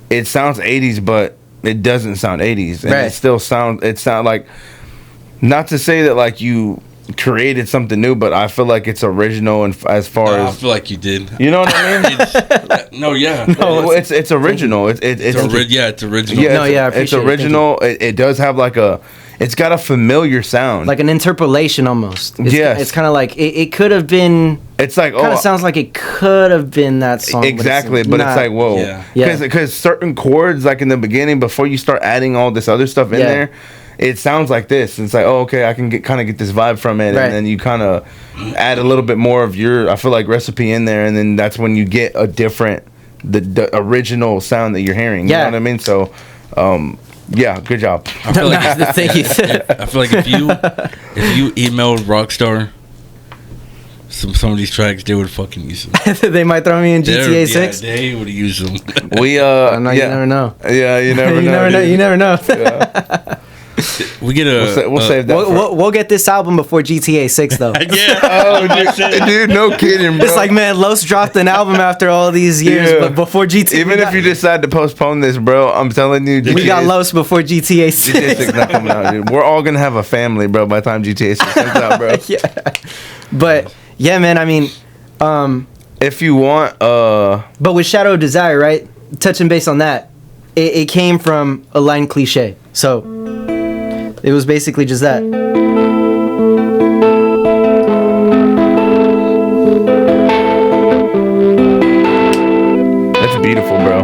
it sounds 80s, but it doesn't sound 80s, and it still sound like. Not to say that like you created something new, but I feel like it's original, and as far as I feel like you did. You know what I mean? It's original. It's original. Yeah, it's original. Yeah, it's original. It does have like it's got a familiar sound, like an interpolation almost. It's kind of like it could have been. It's like kind of sounds like it could have been that song. Exactly, but it's like whoa, because certain chords, like in the beginning, before you start adding all this other stuff in there. It sounds like this. It's like, oh, okay, I can kind of get this vibe from it, and then you kind of add a little bit more of your, I feel like, recipe in there, and then that's when you get a different, the original sound that you're hearing. You know what I mean? So, yeah, good job. I feel like thank you. I feel like if you emailed Rockstar some of these tracks, they would fucking use them. They might throw me in GTA 6. Yeah, they would use them. You never know. Yeah, you never know. You never know. Yeah. We get a. We'll save that. We'll get this album before GTA 6 though. Yeah. Oh, dude, no kidding, bro. It's like, man, Loz dropped an album after all these years, Yeah. but before GTA, Even if you decide to postpone this, bro, I'm telling you, we got Loz before GTA 6. GTA 6 not coming out, dude. We're all gonna have a family, bro, by the time GTA 6 comes out, bro. Yeah, but yeah, man. I mean, If you want, but with Shadow of Desire, right? Touching base on that, it came from a line cliche, so it was basically just that. that's beautiful, bro.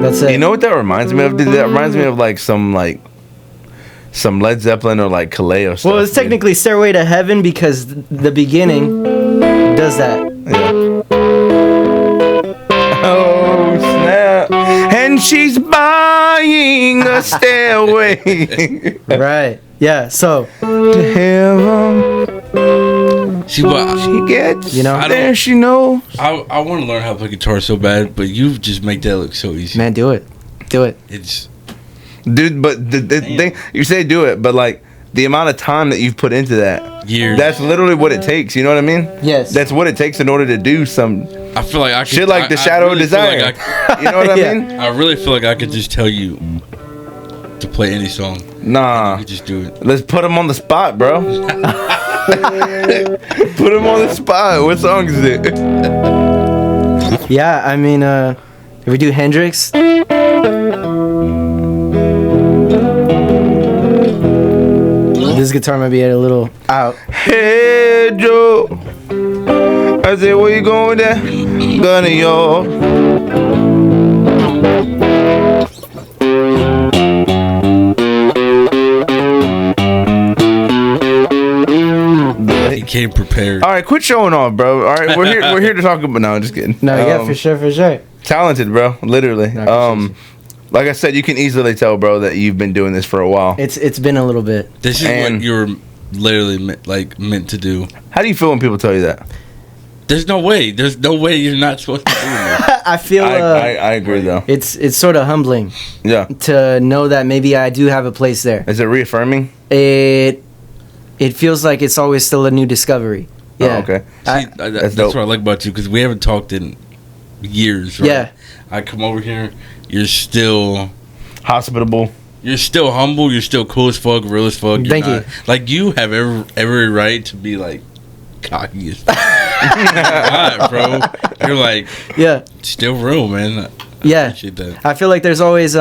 That's it. You know what that reminds me of? Dude? That reminds me of like some Led Zeppelin or like Kaleo stuff. Well, it's technically Stairway to Heaven because the beginning does that. Yeah. Oh snap! And she's buying a stairway Right. Yeah. So to heaven. See, but She gets, You know? I there don't- she knows. I want to learn how to play guitar so bad, but you just make that look so easy. man, do it. It's Dude, but the thing, you say do it, but like the amount of time that you've put into that, years. that's literally what it takes. You know what I mean? Yes. That's what it takes in order to do some I feel like I could, shit like the I Shadow of really feel Desire. like You know what I Yeah. mean? I really feel like I could just tell you to play any song. You Nah. could just do it. Let's put him on the spot, bro. Put him on the spot. What song is it? Yeah. I mean, if we do Hendrix. This guitar might be a little out. Hey, Joe. I said, where you going with that gun of yours? He came prepared. All right, quit showing off, bro. All right, we're here to talk about. No, just kidding. No, yeah, for sure. Talented, bro. Literally. No, Like I said, you can easily tell, bro, that you've been doing this for a while. It's been a little bit. This is And- what you were literally meant to do. How do you feel when people tell you that? There's no way you're not supposed to do this. I feel I agree, though. it's sort of humbling Yeah. to know that maybe I do have a place there. Is it reaffirming? It feels like it's always still a new discovery. Yeah. Oh, okay. I- See, that's That's dope. what I like about you because we haven't talked in years. Right? Yeah. I come over here, you're still Hospitable. humble, you're still cool as fuck, real as fuck. Thank you. Like you have every right to be like cocky as fuck. Not, bro. You're like Yeah. still real, man. I Yeah. appreciate that. I feel like there's always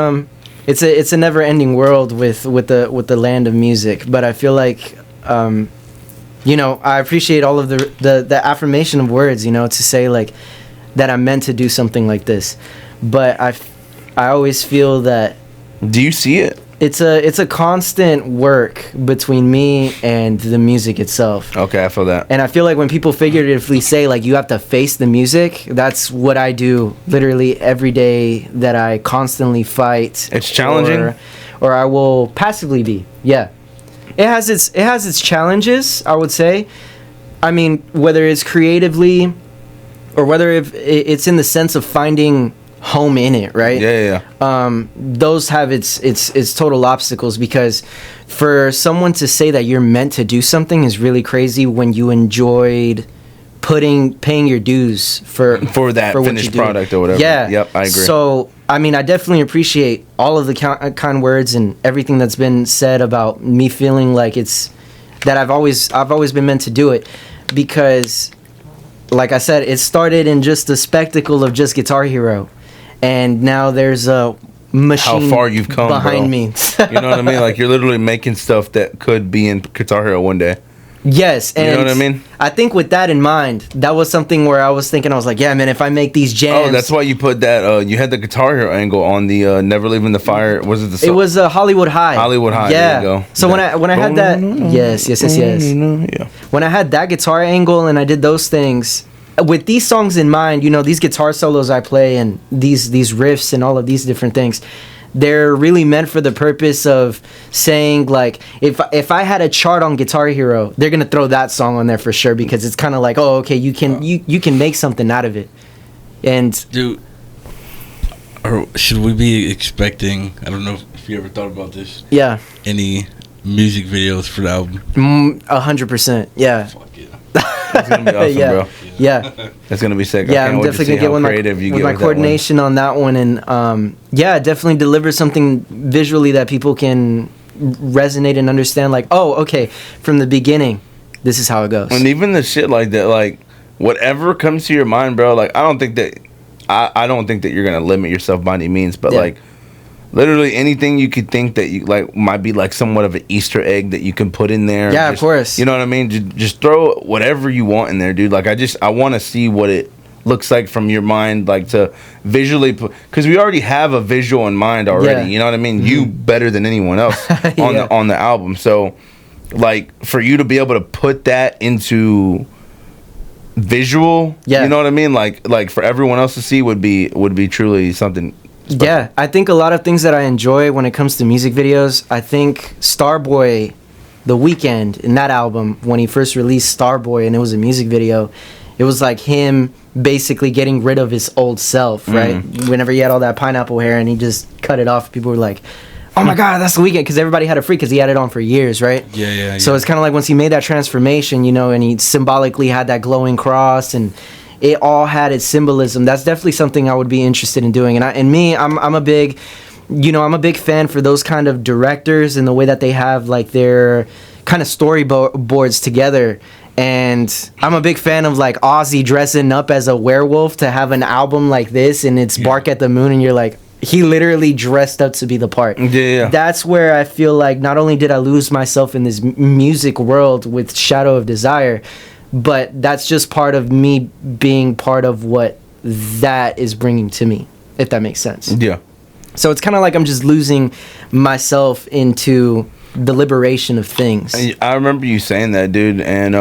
it's a never ending world with the land of music, but I feel like I appreciate all of the affirmation of words, to say like that I'm meant to do something like this. But I always feel that Do you see it? it's a constant work between me and the music itself. Okay, I feel that. And I feel like when people figuratively say like you have to face the music, that's what I do literally every day, that I constantly fight. It's challenging? Or I will passively be. Yeah. It has its challenges, I would say. I mean, whether it's creatively or whether it's in the sense of finding home in it, right? Yeah. Those have its total obstacles, because for someone to say that you're meant to do something is really crazy when you enjoyed paying your dues for that what finished you do. product or whatever. Yeah. Yep, I agree. So I mean, I definitely appreciate all of the kind words and everything that's been said about me feeling like it's that I've always been meant to do it, because like I said, it started in just the spectacle of just Guitar Hero, and now there's a machine How far you've come, behind bro. me. You know what I mean? Like you're literally making stuff that could be in Guitar Hero one day. Yes, and You know what I mean? I think with that in mind, that was something where I was like, yeah, man, if I make these jams. Oh, that's why you put that. You had the Guitar Hero angle on the Never Leaving the Fire. Was it the song? It was Hollywood High. Hollywood High, Yeah. there you go. So when I had that, yes. Yeah. When I had that guitar angle and I did those things with these songs in mind, these guitar solos I play and these riffs and all of these different things, they're really meant for the purpose of saying, like, if I had a chart on Guitar Hero, they're gonna throw that song on there for sure, because it's kind of like, oh, okay, you can make something out of it. And Dude, or should we be expecting? I don't know if if you ever thought about this. Yeah. Any music videos for the album? 100%. Yeah. Fuck yeah. It's gonna be awesome, Yeah. bro. Yeah. It's gonna be sick. Yeah, I can't I'm wait to definitely see gonna get how with creative you with get my with that one. coordination on that one, and yeah, definitely deliver something visually that people can resonate and understand. Like, oh, okay, from the beginning, this is how it goes. And even the shit like that, like whatever comes to your mind, bro. Like I don't think that you're gonna limit yourself by any means, but Yeah. like literally anything you could think that you like might be like somewhat of an Easter egg that you can put in there. Yeah, of Just- course. You know what I mean? Just throw whatever you want in there, dude. Like I want to see what it looks like from your mind, like to visually put, because we already have a visual in mind already. Yeah. You know what I mean? You better than anyone else on Yeah. on the album. So like for you to be able to put that into visual, Yeah. you know what I mean? Like for everyone else to see would be truly something. Yeah, I think a lot of things that I enjoy when it comes to music videos, I think Starboy, The Weeknd, in that album, when he first released Starboy and it was a music video, it was like him basically getting rid of his old self, right? Whenever he had all that pineapple hair and he just cut it off, people were like, oh my God, that's The Weeknd, because everybody had a freak because he had it on for years, right? Yeah. So it's kind of like once he made that transformation, you know, and he symbolically had that glowing cross and it all had its symbolism. That's definitely something I would be interested in doing. I'm a big, I'm a big fan for those kind of directors and the way that they have like their kind of storyboards together. And I'm a big fan of like Ozzy dressing up as a werewolf to have an album like this and it's Bark at the Moon and you're like, he literally dressed up to be the part. Yeah. That's where I feel like not only did I lose myself in this music world with Shadow of Desire, but that's just part of me being part of what that is bringing to me, if that makes sense. Yeah. So it's kind of like I'm just losing myself into the liberation of things. I remember you saying that, dude, and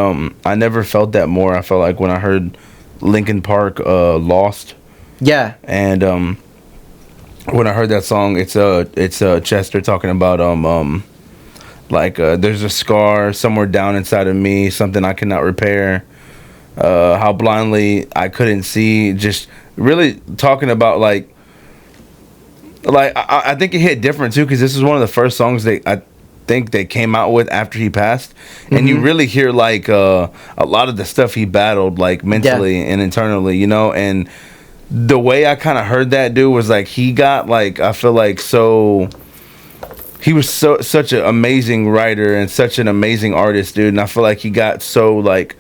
I never felt that more. I felt like when I heard Linkin Park Lost. Yeah. And when I heard that song, it's Chester talking about there's a scar somewhere down inside of me, something I cannot repair. How blindly I couldn't see. Just really talking about like I think it hit different too, because this is one of the first songs that I think they came out with after he passed, and you really hear like a lot of the stuff he battled like mentally and internally, you know. And the way I kind of heard that, dude, was like he got like, I feel like he was such an amazing writer and such an amazing artist, dude. And I feel like he got so like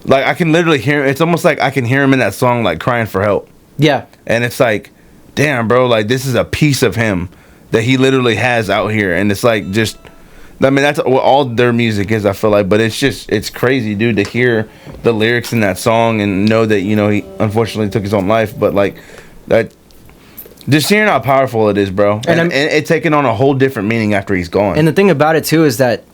I can literally hear, it's almost like I can hear him in that song like crying for help. Yeah. And it's like, damn, bro, like this is a piece of him that he literally has out here. And it's like, just, I mean, that's what all their music is, I feel like. But it's crazy, dude, to hear the lyrics in that song and know that, you know, he unfortunately took his own life. But like that, just hearing how powerful it is, bro. And it taking on a whole different meaning after he's gone. And the thing about it too is that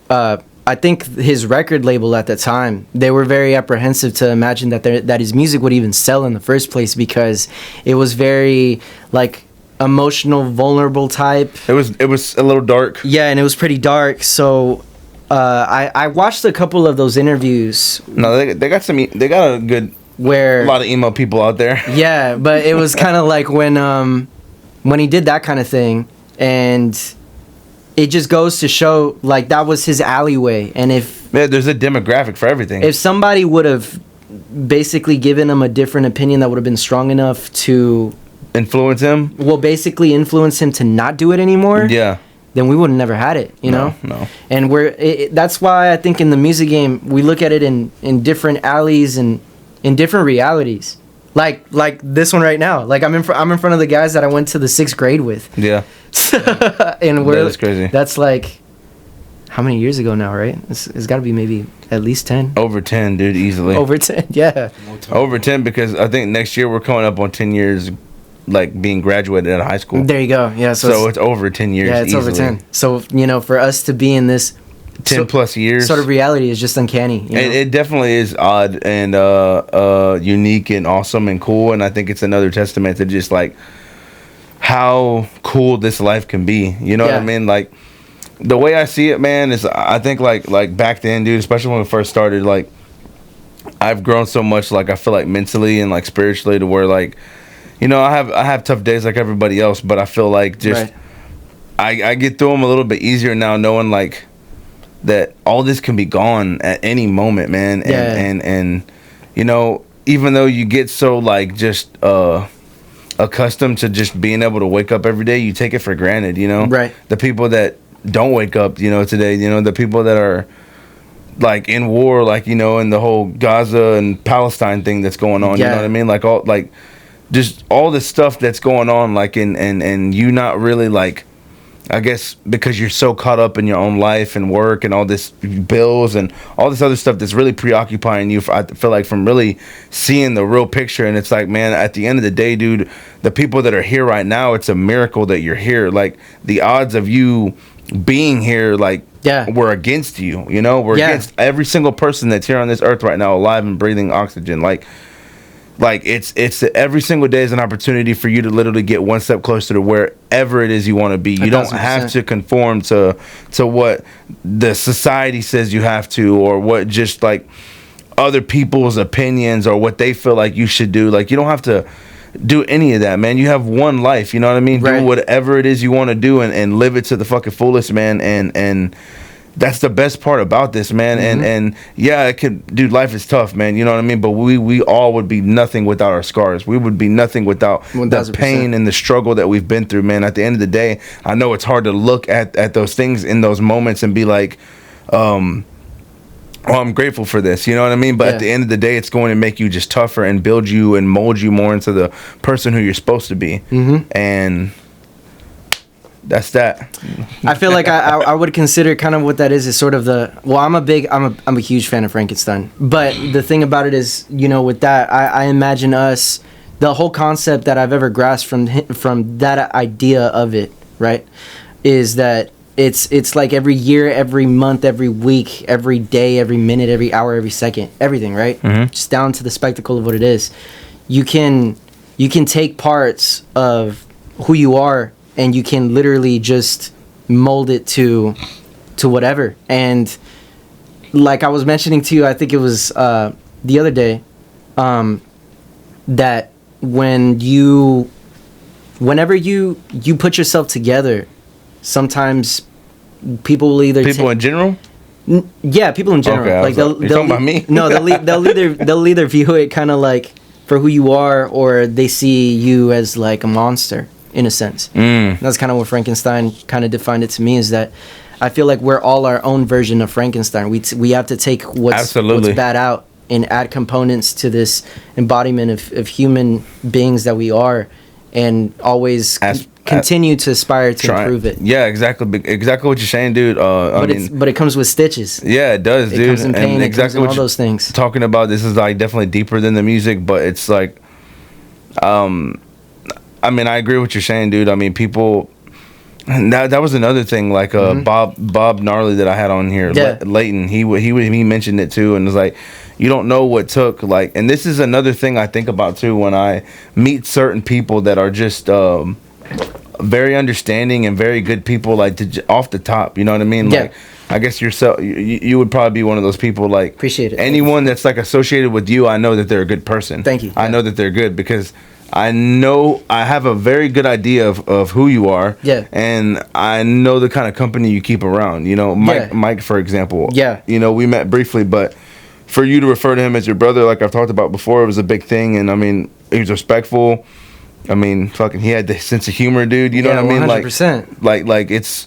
I think his record label at the time, they were very apprehensive to imagine that his music would even sell in the first place, because it was very like emotional, vulnerable type. It was a little dark. Yeah, and it was pretty dark. So I watched a couple of those interviews. No, they got a good, where a lot of emo people out there. Yeah, but it was kind of like when he did that kind of thing, and it just goes to show like that was his alleyway. And there's a demographic for everything. If somebody would have basically given him a different opinion that would have been strong enough to influence him, basically influence him to not do it anymore, then we would have never had it, you know? No. And that's why I think in the music game we look at it in different alleys and in different realities. Like this one right now. Like I'm in front of the guys that I went to the 6th grade with. Yeah. And that's crazy. That's like how many years ago now, right? It's got to be maybe at least 10. Over 10, dude, easily. Over 10, yeah. Over 10, because I think next year we're coming up on 10 years, like being graduated out of high school. There you go. Yeah. So it's over 10 years. Yeah, it's easily. over 10. So for us to be in this 10 plus years sort of reality is just uncanny. You know? It definitely is odd and unique and awesome and cool. And I think it's another testament to just like how cool this life can be. You know what I mean? Like the way I see it, man, is I think like back then, dude, especially when we first started, like I've grown so much, like I feel like mentally and like spiritually, to where like, you know, I have tough days like everybody else, but I feel like just I get through them a little bit easier now, knowing like that all this can be gone at any moment, man. And you know, even though you get so like just accustomed to just being able to wake up every day, you take it for granted, you know. Right. The people that don't wake up, you know, today, you know, the people that are like in war, like, you know, in the whole Gaza and Palestine thing that's going on, you know what I mean? Like all like just all the stuff that's going on, like and you not really like, I guess because you're so caught up in your own life and work and all this bills and all this other stuff that's really preoccupying you, I feel like, from really seeing the real picture. And it's like, man, at the end of the day, dude, the people that are here right now, it's a miracle that you're here. Like the odds of you being here, like, we're against you, you know, we're against every single person that's here on this earth right now, alive and breathing oxygen. Like it's every single day is an opportunity for you to literally get one step closer to wherever it is you want to be. You don't have to conform to what the society says you have to, or what just like other people's opinions or what they feel like you should do. Like you don't have to do any of that, man. You have one life, you know what I mean? Right. Do whatever it is you want to do and live it to the fucking fullest, man. And that's the best part about this, man. And yeah, it could, dude, life is tough, man, you know what I mean? But we all would be nothing without our scars. We would be nothing without 1000%. The pain and the struggle that we've been through, man. At the end of the day, I know it's hard to look at those things in those moments and be like, oh, I'm grateful for this, you know what I mean? But at the end of the day, it's going to make you just tougher and build you and mold you more into the person who you're supposed to be. And that's that. I feel like I would consider kind of what that is sort of the, well, I'm a huge fan of Frankenstein, but the thing about it is, you know, with that, I imagine us, the whole concept that I've ever grasped from that idea of it, right, is that it's like every year, every month, every week, every day, every minute, every hour, every second, everything, right? Just down to the spectacle of what it is. You can take parts of who you are and you can literally just mold it to whatever. And like I was mentioning to you, I think it was the other day, that whenever you put yourself together, sometimes people will either in general. Yeah, people in general. Okay, like they'll talking about me. No, they'll either view it kind of like for who you are, or they see you as like a monster in a sense. That's kind of what Frankenstein kind of defined it to me, is that I feel like we're all our own version of Frankenstein. We have to take what's bad out and add components to this embodiment of human beings that we are, and always continue to aspire to improve it. Yeah, exactly what you're saying, dude. But it comes with stitches. Yeah, it does, dude. It comes in pain, and exactly all those things. Talking about this is like definitely deeper than the music, but it's like, I mean, I agree with what you're saying, dude. I mean, people. That was another thing, like Bob Gnarly that I had on here, Leighton. He mentioned it too, and it's like, you don't know what took, like, and this is another thing I think about too when I meet certain people that are just very understanding and very good people, like off the top, you know what I mean? Like, I guess yourself, you would probably be one of those people. Like, appreciate it. Anyone that's like associated with you, I know that they're a good person. Thank you. I know that they're good because I know I have a very good idea of who you are. Yeah. And I know the kind of company you keep around. You know, Mike, for example. Yeah. You know, we met briefly, but for you to refer to him as your brother, like I've talked about before, it was a big thing. And I mean, he was respectful. I mean, fucking, he had the sense of humor, dude. You know what I mean? 100%. Like it's,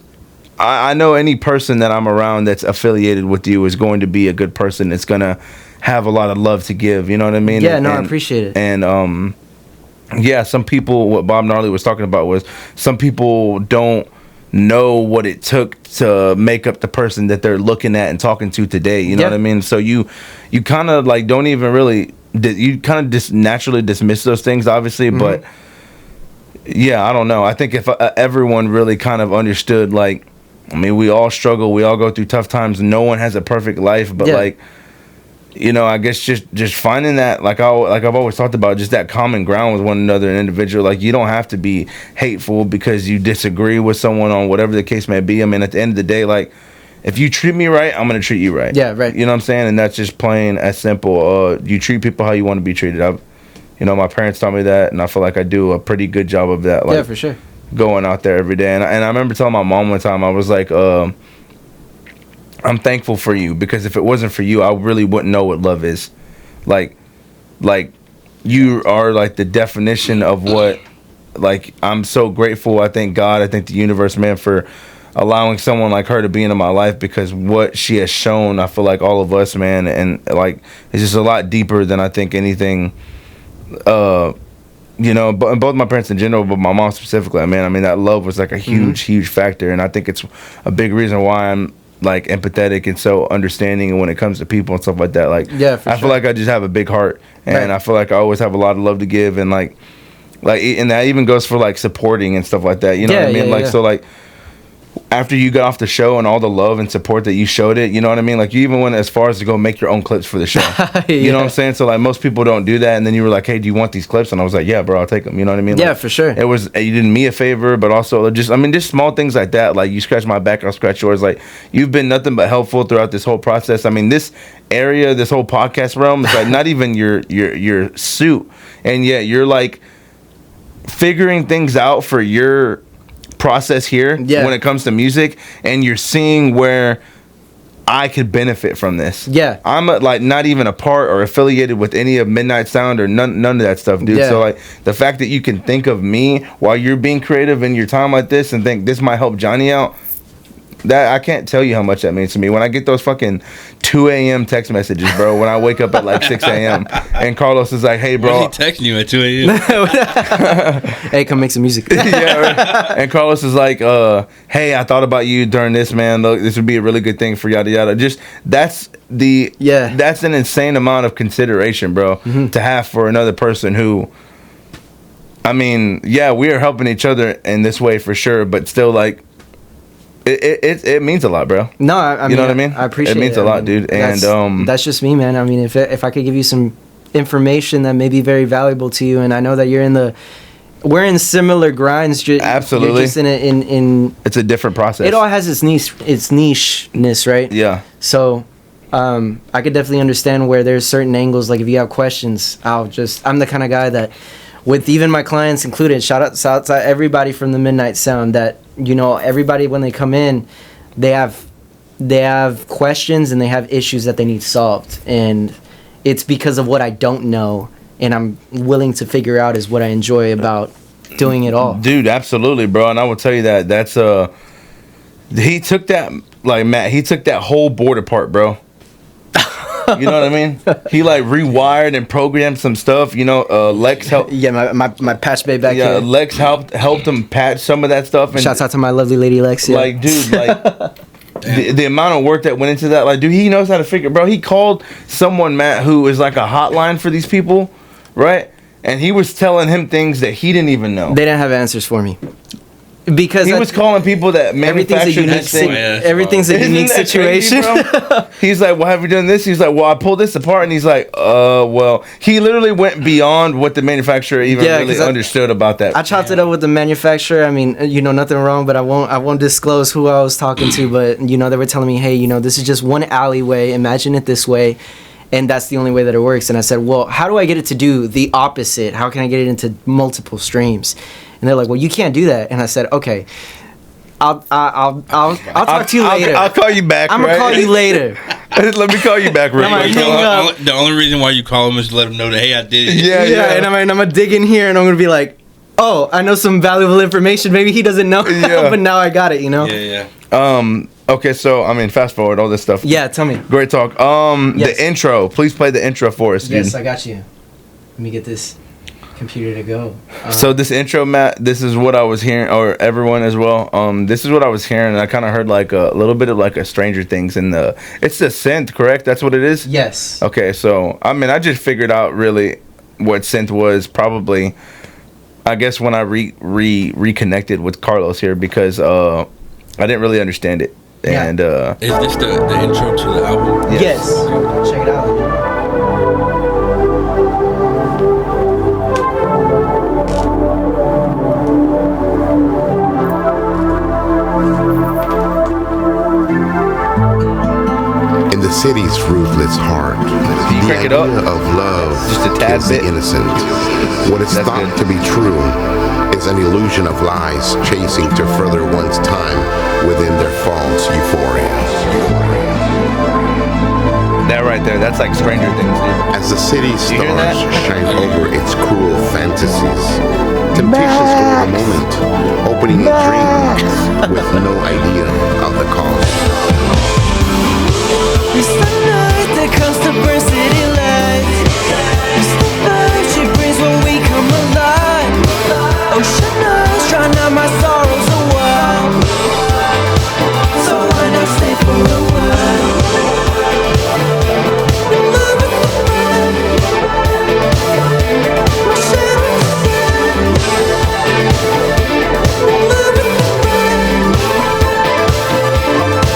I know any person that I'm around that's affiliated with you is going to be a good person. It's going to have a lot of love to give. You know what I mean? Yeah, I appreciate it. And, yeah, some people, what Bob Gnarly was talking about was some people don't know what it took to make up the person that they're looking at and talking to today. You know what I mean? So you kind of like don't even really, you kind of just naturally dismiss those things, obviously. But yeah, I don't know. I think if everyone really kind of understood, like, I mean, we all struggle, we all go through tough times. No one has a perfect life, but like, you know, I guess just finding that, like I've always talked about, just that common ground with one another, an individual. Like, you don't have to be hateful because you disagree with someone on whatever the case may be. I mean, at the end of the day, like, if you treat me right, I'm gonna treat you right. Yeah, right. You know what I'm saying? And that's just plain as simple. You treat people how you want to be treated. You know, my parents taught me that, and I feel like I do a pretty good job of that. Like, yeah, for sure. going out there every day. And I remember telling my mom one time, I was like, I'm thankful for you, because if it wasn't for you, I really wouldn't know what love is. Like you are like the definition of what, like, I'm so grateful. I thank God, I thank the universe, man, for allowing someone like her to be into my life, because what she has shown, I feel like all of us, man, and like it's just a lot deeper than I think anything, you know, both my parents in general, but my mom specifically, man. I mean, that love was like a huge factor, and I think it's a big reason why I'm like empathetic and so understanding when it comes to people and stuff like that. Like, yeah, I feel like I just have a big heart, and I feel like I always have a lot of love to give, and like, and that even goes for like supporting and stuff like that. You know what I mean? Like, so like, after you got off the show and all the love and support that you showed it, you know what I mean? Like, you even went as far as to go make your own clips for the show. You know what I'm saying? So like, most people don't do that, and then you were like, hey, do you want these clips? And I was like, yeah, bro, I'll take them. You know what I mean? Like, yeah, for sure. It was, you did me a favor, but also just, I mean, just small things like that. Like, you scratch my back, I'll scratch yours. Like, you've been nothing but helpful throughout this whole process. I mean, this area, this whole podcast realm, is like not even your suit, and yet you're like figuring things out for your process here when it comes to music, and you're seeing where I could benefit from this. Yeah, I'm like not even a part or affiliated with any of Midnight Sound or none of that stuff, dude. So like, the fact that you can think of me while you're being creative in your time like this and think this might help Johnny out, that I can't tell you how much that means to me. When I get those fucking 2 a.m. text messages, bro, when I wake up at like 6 a.m. and Carlos is like, hey, bro. What's he texting you at 2 a.m.? Hey, come make some music. Yeah, right. And Carlos is like, hey, I thought about you during this, man. Look, this would be a really good thing for yada yada. Just that's an insane amount of consideration, bro, to have for another person who, I mean, yeah, we are helping each other in this way for sure, but still, like, it means a lot, bro. No, I mean, you know what I mean? I appreciate it. It means a lot, dude. And that's just me, man. I mean, if I could give you some information that may be very valuable to you, and I know that we're in similar grinds. Absolutely. You're just in it's a different process. It all has its nicheness, right? Yeah. So, I could definitely understand where there's certain angles. Like, if you have questions, I'm the kind of guy that, with even my clients included, shout out to everybody from the Midnight Sound, that, you know, everybody when they come in, they have questions and they have issues that they need solved, and it's because of what I don't know and I'm willing to figure out is what I enjoy about doing it all. Dude, absolutely, bro. And I will tell you that's he took that, like, Matt, he took that whole board apart, bro. You know what I mean? He like rewired and programmed some stuff. You know, Lex helped. Yeah, my patch bay back here. Yeah, Lex helped him patch some of that stuff. And shouts out to my lovely lady Lex. Yeah. Like, dude, like the amount of work that went into that. Like, dude, he knows how to figure. Bro, he called someone, Matt, who is like a hotline for these people, right? And he was telling him things that he didn't even know. They didn't have answers for me. Because he was calling people that manufactured this thing. Everything's a unique situation. Crazy, he's like, well, have you done this? He's like, well, I pulled this apart. And he's like, well, he literally went beyond what the manufacturer even really understood about that. I chopped it up with the manufacturer. I mean, you know, nothing wrong, but I won't disclose who I was talking to. But, you know, they were telling me, hey, you know, this is just one alleyway. Imagine it this way. And that's the only way that it works. And I said, well, how do I get it to do the opposite? How can I get it into multiple streams? And they're like, well, you can't do that. And I said, okay, I'll talk to you later. I'll call you back. I'm gonna call you later. Let me call you back, real quick. The only reason why you call him is to let him know that, hey, I did it. Yeah. And I'm gonna dig in here, and I'm gonna be like, oh, I know some valuable information. Maybe he doesn't know, but now I got it. You know? Yeah. Okay, so I mean, fast forward all this stuff. Yeah, tell me. Great talk. Yes. The intro. Please play the intro for us, dude. Yes, I got you. Let me get this computer to go. So this intro, Matt, this is what I was hearing, or everyone as well. This is what I was hearing, and I kind of heard like a little bit of like a Stranger Things in the. It's the synth, correct? That's what it is. Yes. Okay, so I mean, I just figured out really what synth was probably. I guess when I reconnected with Carlos here, because I didn't really understand it. Yeah. And is this the intro to the album? Yes. Check it out. In the city's ruthless heart. you The crank it idea up? of love Just a tad kills the bit. innocent. What is That's thought good. to be true is an illusion of lies chasing to further one's time within their false euphoria. That right there, that's like Stranger Things, dude. As the city You hear that? stars shine over its cruel fantasies, temptations grow the moment, opening a dream with no idea of the cost. It's the night that comes to burn city lights. It's the vibe she brings when we come alive. Ocean eyes drown out my sorrows a while. So why not stay for a while? In love with the vibe. My shadow is sad. In love with the vibe.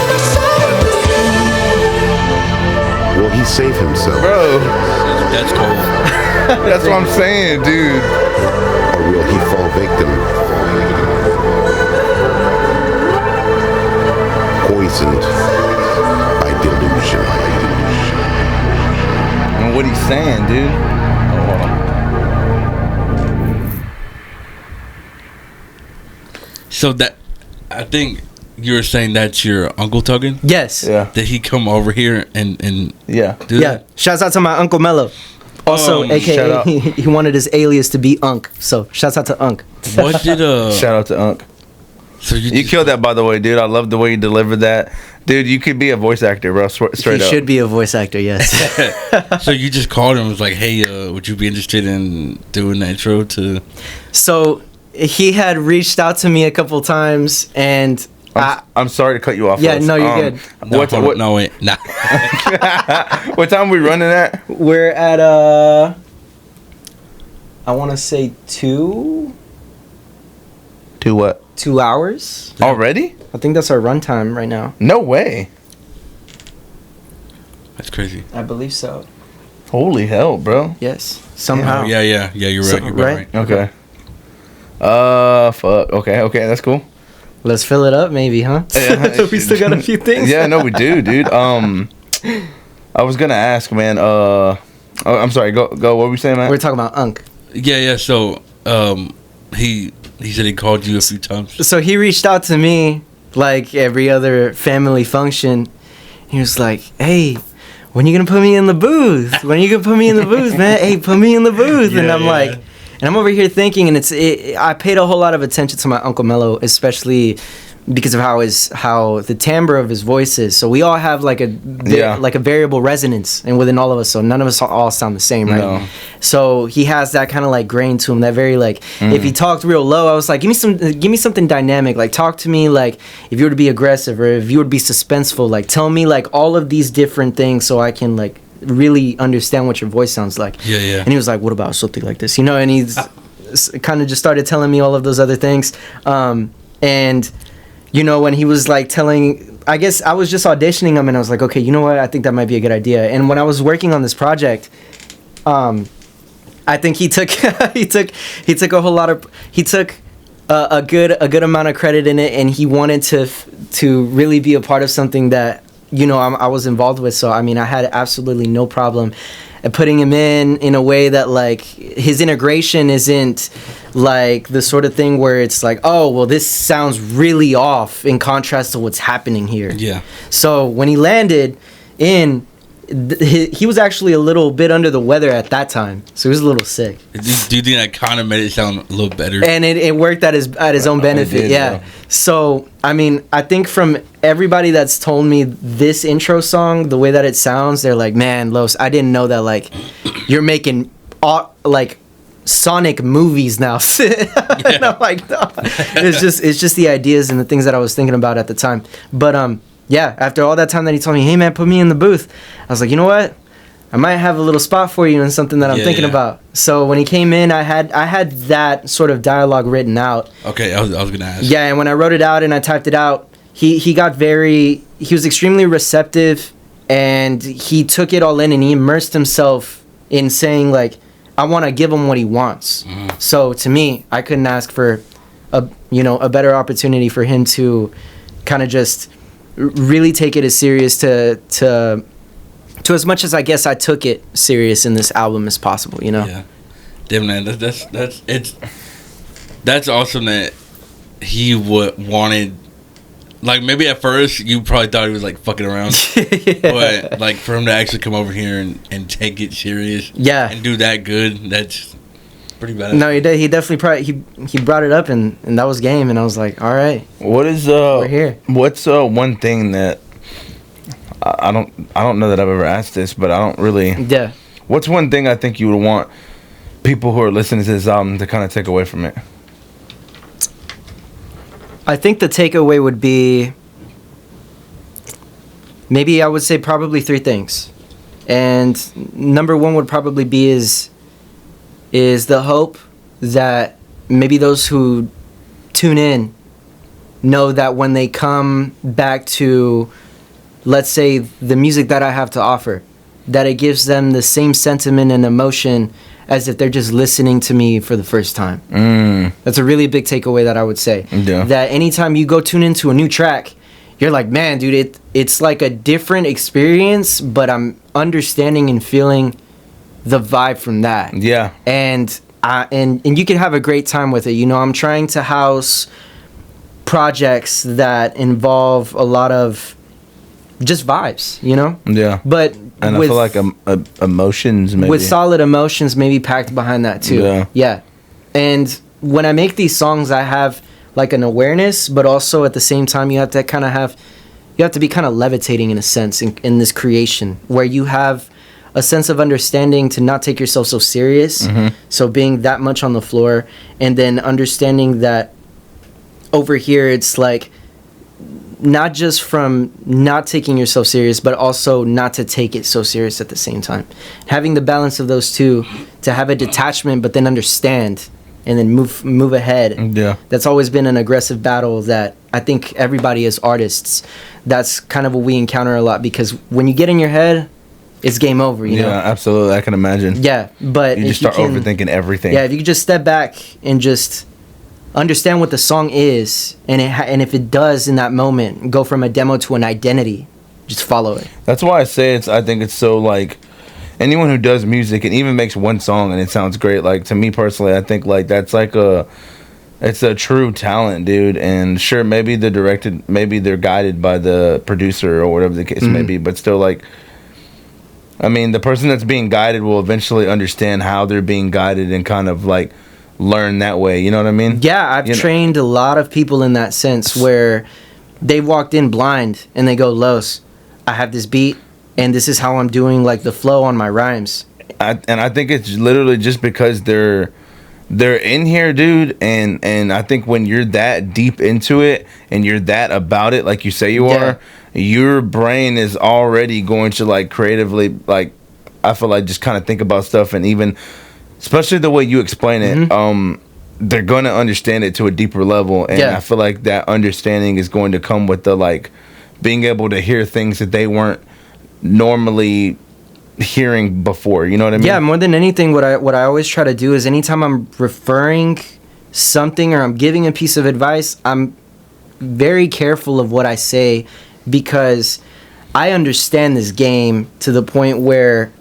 My shadow is sad. Will he save himself, Bro, That's cold. that's what I'm saying, dude. or will he fall victim? Poisoned by delusion. And what he's saying, dude. Oh, hold on. So that, I think you were saying that's your Uncle Tuggan? Yes. Yeah. Did he come over here and Yeah. do Yeah. that? Shouts out to my Uncle Mello. Also, Shout AKA, out. he wanted his alias to be Unk. So, shouts out to Unk. What did Shout out to Unc. So You just- killed that, by the way, dude. I love the way you delivered that. Dude, you could be a voice actor, bro. Straight He up. should be a voice actor, yes. So you just called him and was like, "Hey, would you be interested in doing the intro to?" So, he had reached out to me a couple times, and I'm sorry to cut you off. Yeah, Loz. no, you're good. No, What, hold on, what, no, wait, nah. what time we running at? we're at, I want to say 2 To what? 2 hours. Already? I think that's our runtime right now. No way. That's crazy. I believe so. Holy hell, bro. Yes. Somehow. Oh, yeah. You're right. So- You're right? right. Okay. Fuck. Okay, that's cool. Let's fill it up, maybe, huh? Yeah. We still got a few things. Yeah, no, we do, dude. I was gonna ask, man. Oh, I'm sorry. Go. What were we saying, man? We're talking about Unk. Yeah. So, he said he called you a few times. So he reached out to me like every other family function. He was like, "Hey, when you gonna put me in the booth? When you gonna put me in the booth, man? Hey, put me in the booth." And Yeah, I'm yeah. like, and I'm over here thinking, and I paid a whole lot of attention to my Uncle Mello, especially because of how the timbre of his voice is. So we all have like a variable resonance, and within all of us, so none of us all sound the same, right? No. So he has that kind of like grain to him, that very like if he talked real low, I was like, give me something dynamic, like talk to me like if you were to be aggressive or if you were to be suspenseful, like tell me like all of these different things so I can like really understand what your voice sounds like. Yeah. And he was like, what about something like this, you know? And he's kind of just started telling me all of those other things, and you know, when he was like telling, I guess I was just auditioning him, and I was like, okay, you know what? I think that might be a good idea. And when I was working on this project, I think he took a whole lot of a good amount of credit in it, and he wanted to really be a part of something that, you know, I was involved with. So I mean, I had absolutely no problem putting him in a way that like his integration isn't like the sort of thing where it's like, oh well, this sounds really off in contrast to what's happening here. Yeah. So when he landed in, he was actually a little bit under the weather at that time, so he was a little sick. Do you think that kind of made it sound a little better? And it worked at his own benefit. did, Yeah. bro. So I mean, I think from everybody that's told me this intro song, the way that it sounds, they're like, man, Loz, I didn't know that like you're making like Sonic movies now. And I'm like, no. It's just the ideas and the things that I was thinking about at the time. But yeah, after all that time that he told me, hey man, put me in the booth, I was like, you know what? I might have a little spot for you and something that I'm thinking about. So when he came in, I had that sort of dialogue written out. Okay, I was gonna ask. Yeah, and when I wrote it out and I typed it out, he was extremely receptive, and he took it all in and he immersed himself in saying like, I want to give him what he wants. So to me, I couldn't ask for a better opportunity for him to kind of just really take it as serious to to as much as I guess I took it serious in this album as possible, you know. Yeah, damn man, that's awesome that he wanted. Like, maybe at first you probably thought he was like fucking around, but like for him to actually come over here and take it serious, and do that good, that's pretty bad. No, he did. He definitely he brought it up, and that was game. And I was like, all right, what is we're here. What's one thing that I don't know that I've ever asked this, but I don't really. Yeah. What's one thing I think you would want people who are listening to this album to kind of take away from it? I think the takeaway would be, maybe I would say probably 3 things. And number 1 would probably be is the hope that maybe those who tune in know that when they come back to, let's say, the music that I have to offer, that it gives them the same sentiment and emotion as if they're just listening to me for the first time. That's a really big takeaway that I would say. Yeah. That anytime you go tune into a new track, you're like, man, dude, it's like a different experience, but I'm understanding and feeling the vibe from that. Yeah. And you can have a great time with it. You know, I'm trying to house projects that involve a lot of just vibes, you know? Yeah. But and I feel like emotions maybe. With solid emotions maybe packed behind that too. Yeah. Yeah. And when I make these songs, I have like an awareness, but also at the same time you have to be kind of levitating in a sense in this creation where you have a sense of understanding to not take yourself so serious. Mm-hmm. So being that much on the floor, and then understanding that over here it's like not just from not taking yourself serious, but also not to take it so serious at the same time. Having the balance of those two, to have a detachment but then understand and then move ahead. Yeah. That's always been an aggressive battle that I think everybody as artists, that's kind of what we encounter a lot, because when you get in your head, it's game over, you know? Yeah, absolutely. I can imagine. Yeah, but you just start overthinking everything. Yeah, if you could just step back and just understand what the song is, and if it does in that moment go from a demo to an identity, just follow it. That's why I say I think it's so, like, anyone who does music and even makes one song and it sounds great, like, to me personally, I think, like, that's like it's a true talent, dude. And sure, maybe they're guided by the producer or whatever the case may be, but still, like, I mean, the person that's being guided will eventually understand how they're being guided and kind of, like, learn that way. You know what I mean? Yeah, I've trained a lot of people in that sense where they walked in blind and they go, Loz, I have this beat and this is how I'm doing, like, the flow on my rhymes. And I think it's literally just because they're in here, dude, and I think when you're that deep into it and you're that about it, like you say you are, your brain is already going to, like, creatively, like, I feel like just kind of think about stuff, and even especially the way you explain it, they're going to understand it to a deeper level, and I feel like that understanding is going to come with the, like, being able to hear things that they weren't normally hearing before. You know what I mean? Yeah, more than anything, what I always try to do is anytime I'm referring something or I'm giving a piece of advice, I'm very careful of what I say, because I understand this game to the point where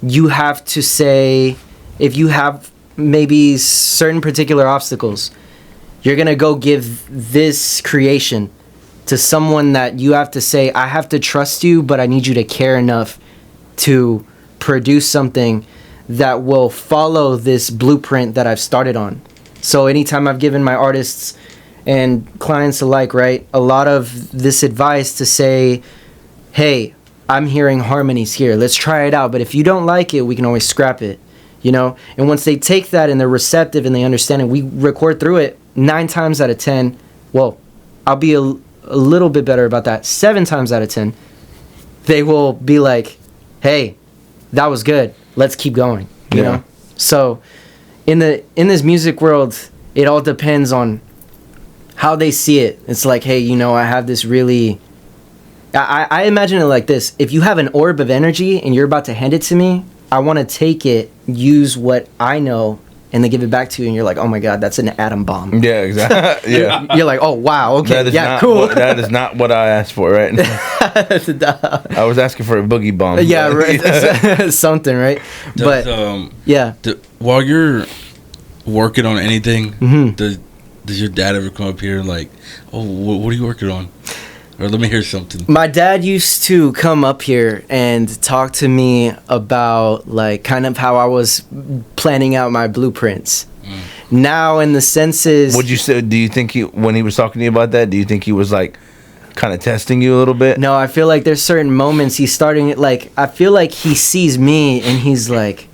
you have to say, if you have maybe certain particular obstacles, you're going to go give this creation to someone that you have to say, I have to trust you, but I need you to care enough to produce something that will follow this blueprint that I've started on. So anytime I've given my artists and clients alike, right, a lot of this advice to say, hey, I'm hearing harmonies here, let's try it out, but if you don't like it, we can always scrap it, you know? And once they take that and they're receptive and they understand it, we record through it 9 times out of 10. Well, I'll be a little bit better about that. 7 times out of 10, they will be like, hey, that was good, let's keep going, you know? So in this music world, it all depends on how they see it. It's like, hey, you know, I have this really, I imagine it like this: if you have an orb of energy and you're about to hand it to me, I want to take it, use what I know and they give it back to you, and you're like, oh my god, that's an atom bomb. Yeah, exactly. Yeah. You're like, oh wow, okay, yeah, cool. That is not what I asked for, right? I was asking for a boogie bomb. Yeah, right. Something, right? But yeah. While you're working on anything, Mm-hmm. does your dad ever come up here and like, oh, what are you working on? Or let me hear something. My dad used to come up here and talk to me about like kind of how I was planning out my blueprints. Now, in the senses, Would you say? Do you think when he was talking to you about that, do you think he was like kind of testing you a little bit? no, I feel like there's certain moments he's starting like I feel like he sees me and he's like,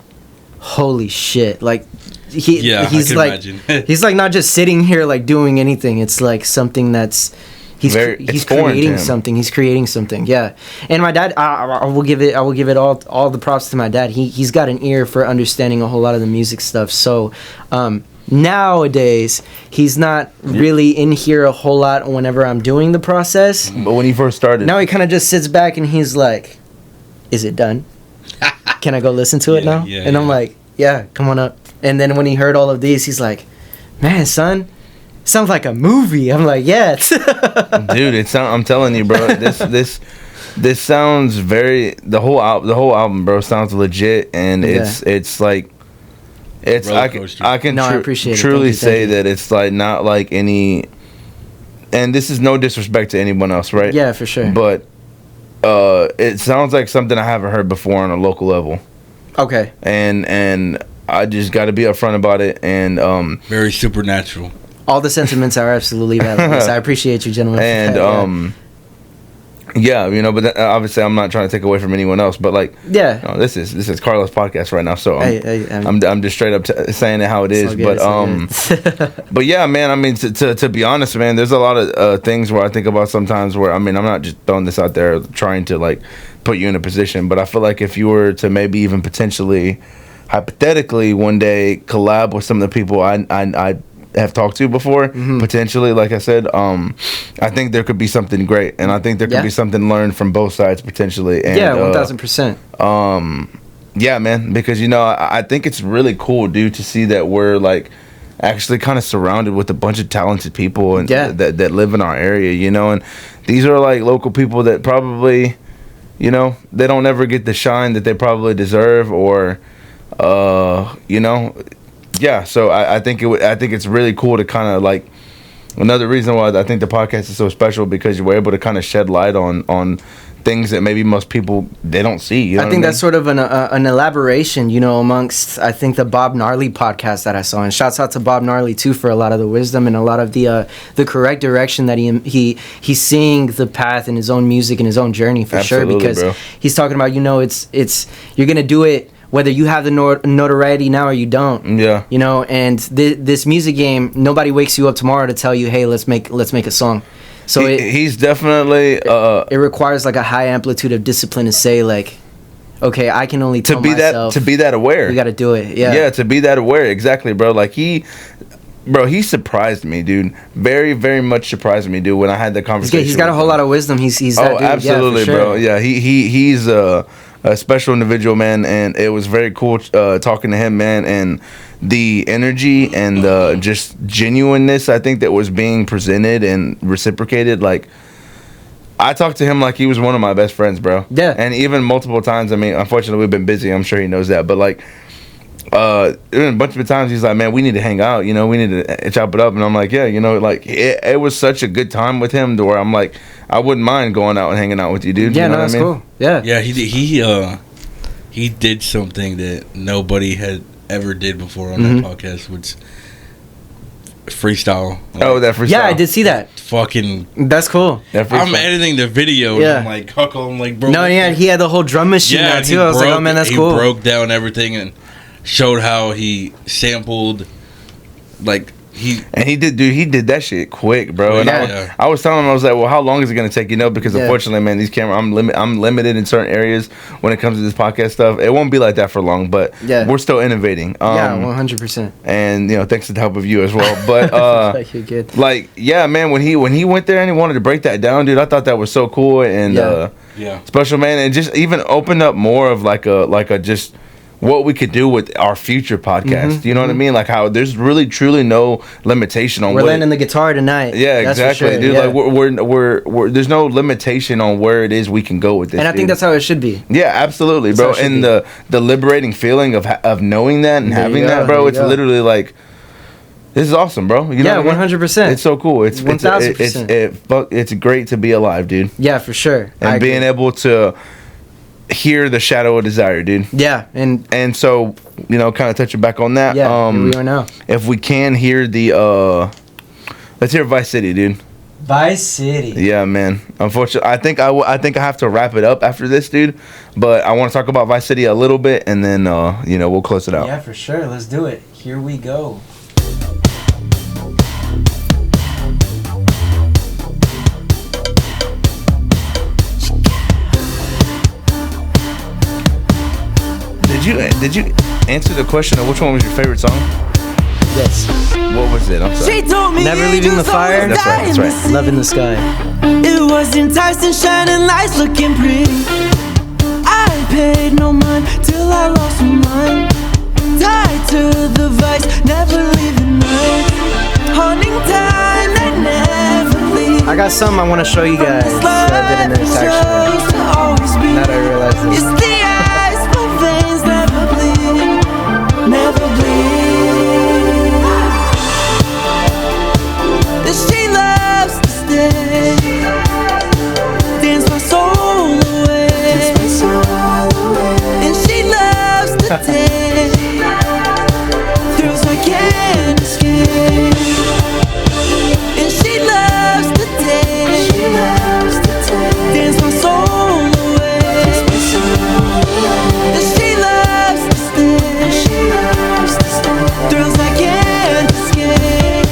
holy shit, like he's I can like imagine. he's like not just sitting here like doing anything. It's like something that's he's It's foreign to creating him. something. He's creating something. Yeah. And my dad, I will give it all the props to my dad. He's got an ear for understanding a whole lot of the music stuff. So nowadays he's not really in here a whole lot whenever I'm doing the process. But when he first started, Now he kind of just sits back and he's like, "Is it done? Can I go listen to it Yeah, now?" yeah, and I'm yeah. like, "Yeah, come on up." And then when he heard all of these, he's like, "Man, son, sounds like a movie." I'm like, "Yeah." dude, I'm telling you, bro. This sounds very the whole album, bro, sounds legit, and it's like it's Roller coaster. I can No, I appreciate it. truly Thank you, say thank you. that it's like not like any, and this is no disrespect to anyone else, right? Yeah, for sure. But it sounds like something I haven't heard before on a local level, Okay. and I just got to be upfront about it, and Very supernatural. All the sentiments are absolutely valid. So I appreciate you, gentlemen. for and that, yeah, you know, but obviously I'm not trying to take away from anyone else, but like, yeah. you know, this is Carlos' podcast right now, so I'm just straight up saying it how it is. But but yeah, man, I mean, to be honest, man, there's a lot of things where I think about sometimes where, I mean, I'm not just throwing this out there trying to like put you in a position, but I feel like if you were to maybe even potentially, hypothetically, one day collab with some of the people I have talked to before, potentially, like I said, I think there could be something great, and I think there could be something learned from both sides potentially. And, 1000%. yeah, man, because you know, I think it's really cool, dude, to see that we're like actually kind of surrounded with a bunch of talented people and that live in our area, you know, and these are like local people that probably, you know, they don't ever get the shine that they probably deserve, or you know. Yeah, so I think it's really cool to kind of like, another reason why I think the podcast is so special, because you're able to kind of shed light on things that maybe most people, they don't see. You know I think that's sort of an elaboration, you know, amongst, I think, the Bob Gnarly podcast that I saw. And shouts out to Bob Gnarly too for a lot of the wisdom and a lot of the correct direction that he's seeing the path in his own music and his own journey for Absolutely, sure. Because bro. he's talking about, you know, it's you're gonna do it whether you have the notoriety now or you don't. Yeah. You know, and this music game, nobody wakes you up tomorrow to tell you, hey, let's make a song. So he's definitely it requires like a high amplitude of discipline to say like, okay, I can only tell myself to be that aware. You got to do it. Yeah. Yeah, to be that aware, exactly, bro. Like he surprised me, dude. Very, very much surprised me, dude, when I had the conversation. He's got a whole lot of wisdom. He's that dude. Absolutely, yeah, for sure. bro. Yeah, he's a special individual, man, and it was very cool talking to him, man, and the energy and the just genuineness, I think, that was being presented and reciprocated. Like, I talked to him like he was one of my best friends, bro. Yeah. And even multiple times, I mean, unfortunately, we've been busy. I'm sure he knows that. But, like, a bunch of times he's like, man, we need to hang out. You know, we need to chop it up. And I'm like, yeah, you know, like, it was such a good time with him to where I'm like, I wouldn't mind going out and hanging out with you, dude. Yeah, you know no, that's what I mean? cool. Yeah. Yeah, he did something that nobody had ever did before on that podcast, which freestyle. Like, Oh, that freestyle. Yeah, I did see that. fucking. That's cool. That I'm freestyle. editing the video. Yeah. And I'm like, Huckle. I'm like, bro. No, yeah, he had the whole drum machine Yeah, now and too. I was like, oh man, that's cool. He broke down everything and showed how he sampled, like he did that shit quick, bro. And Yeah. I was telling him, I was like, well, how long is it gonna take? You know, because Yeah. unfortunately, man, these cameras, I'm limited in certain areas when it comes to this podcast stuff. It won't be like that for long, but Yeah. we're still innovating. Yeah, 100%. And you know, thanks to the help of you as well. But Like, you're good. like, yeah, man, when he went there and he wanted to break that down, dude, I thought that was so cool and Yeah. yeah. special, man, and just even opened up more of like a just what we could do with our future podcast. You know what I mean? Like how there's really truly no limitation on We're landing the guitar tonight. Yeah, That's for exactly, sure, dude. yeah. Like we're there's no limitation on where it is we can go with this. And I think dude. that's how it should be. Yeah, absolutely, bro. how it should And be. the liberating feeling of knowing that and There you having go, that, bro. there It's you go. literally like, this is awesome, bro. You know Yeah, what I mean? 100%. It's so cool. It's 1000%. it's great to be alive, dude. Yeah, for sure. I And agree. being able to hear the shadow of desire, dude. Yeah, and So, kind of touching back on that. yeah, here we are now. If we can hear the let's hear Vice City, dude. Vice City. Yeah, man. Unfortunately, I think I have to wrap it up after this, dude. But I want to talk about Vice City a little bit, and then we'll close it out. Yeah, for sure. Let's do it. Here we go. Did you answer the question of which one was your favorite song? Yes. What was it? I'm sorry. She told me Never Leaving the angels Fire? always That's right, die that's in right. the sea. Love in the Sky. It was enticing, shining lights, looking pretty. I paid no mind till I lost my mind. Tied to the vice, never leaving night. Haunting time that never leaves. I got something I want to show you guys that I did in this actually. Now that I realize It's this. the eyes, my veins never bleed, never bleed. That she loves to stay, dance my soul away, and she loves to take thrills I can't escape, and she loves to take, dance my soul away, and she loves to stay, thrills I can't escape.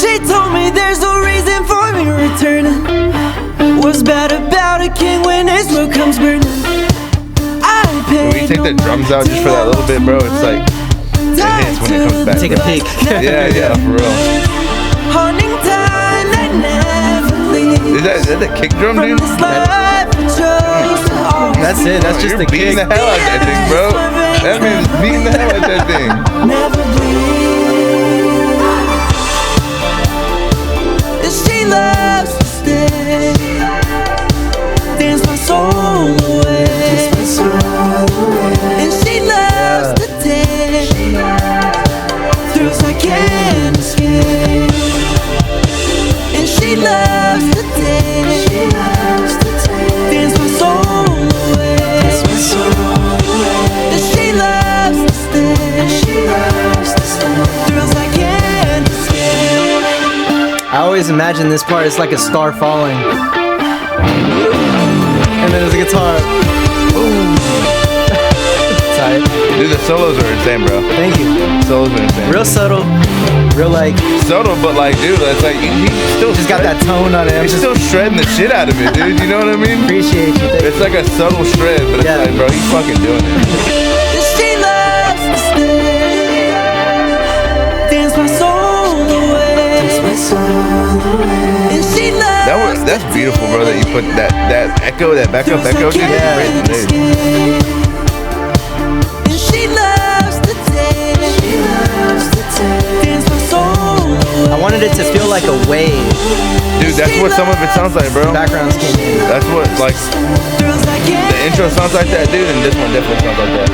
She told me there's no reason for me returning. What's bad about a king when his will comes burning? I When we take the drums out just for that little bit, bro, it's like it hits when it comes back. Take a bro. peek. Yeah, for real. Haunting time that never leaves. Is that the kick drum, From dude? this life I chose to always That's it. That's just You're the beating kick. the hell out of that thing, bro. That means beating the hell out of that thing. never bleed. And she loves to stay, dance my soul away, and she loves to take thrills I can't escape, and she loves to take, dance my soul away, and she loves to stay, thrills I can't escape. I always imagine this part is like a star falling. And then there's a guitar. Boom. Tight. Dude, the solos are insane, bro. Thank you. Solos are insane. Real subtle. Real like, subtle, but like, dude, that's like he still just got that tone on it. I'm He's just still shredding the shit out of it, dude. You know what I mean? appreciate you. Thank It's like a subtle shred, but Yeah. it's like, bro, he's fucking doing it. She loves to stay, dance my soul away, and she loves That's beautiful, bro. That you put that echo, that backup echo, dude. Yeah. Great, dude. and she loves to take, dance my soul away. I wanted it to feel like a wave. Dude, that's what some of it sounds like, bro. Backgrounds came in. That's what like Thrills I the can't intro sounds like that, dude, and this one definitely sounds like that.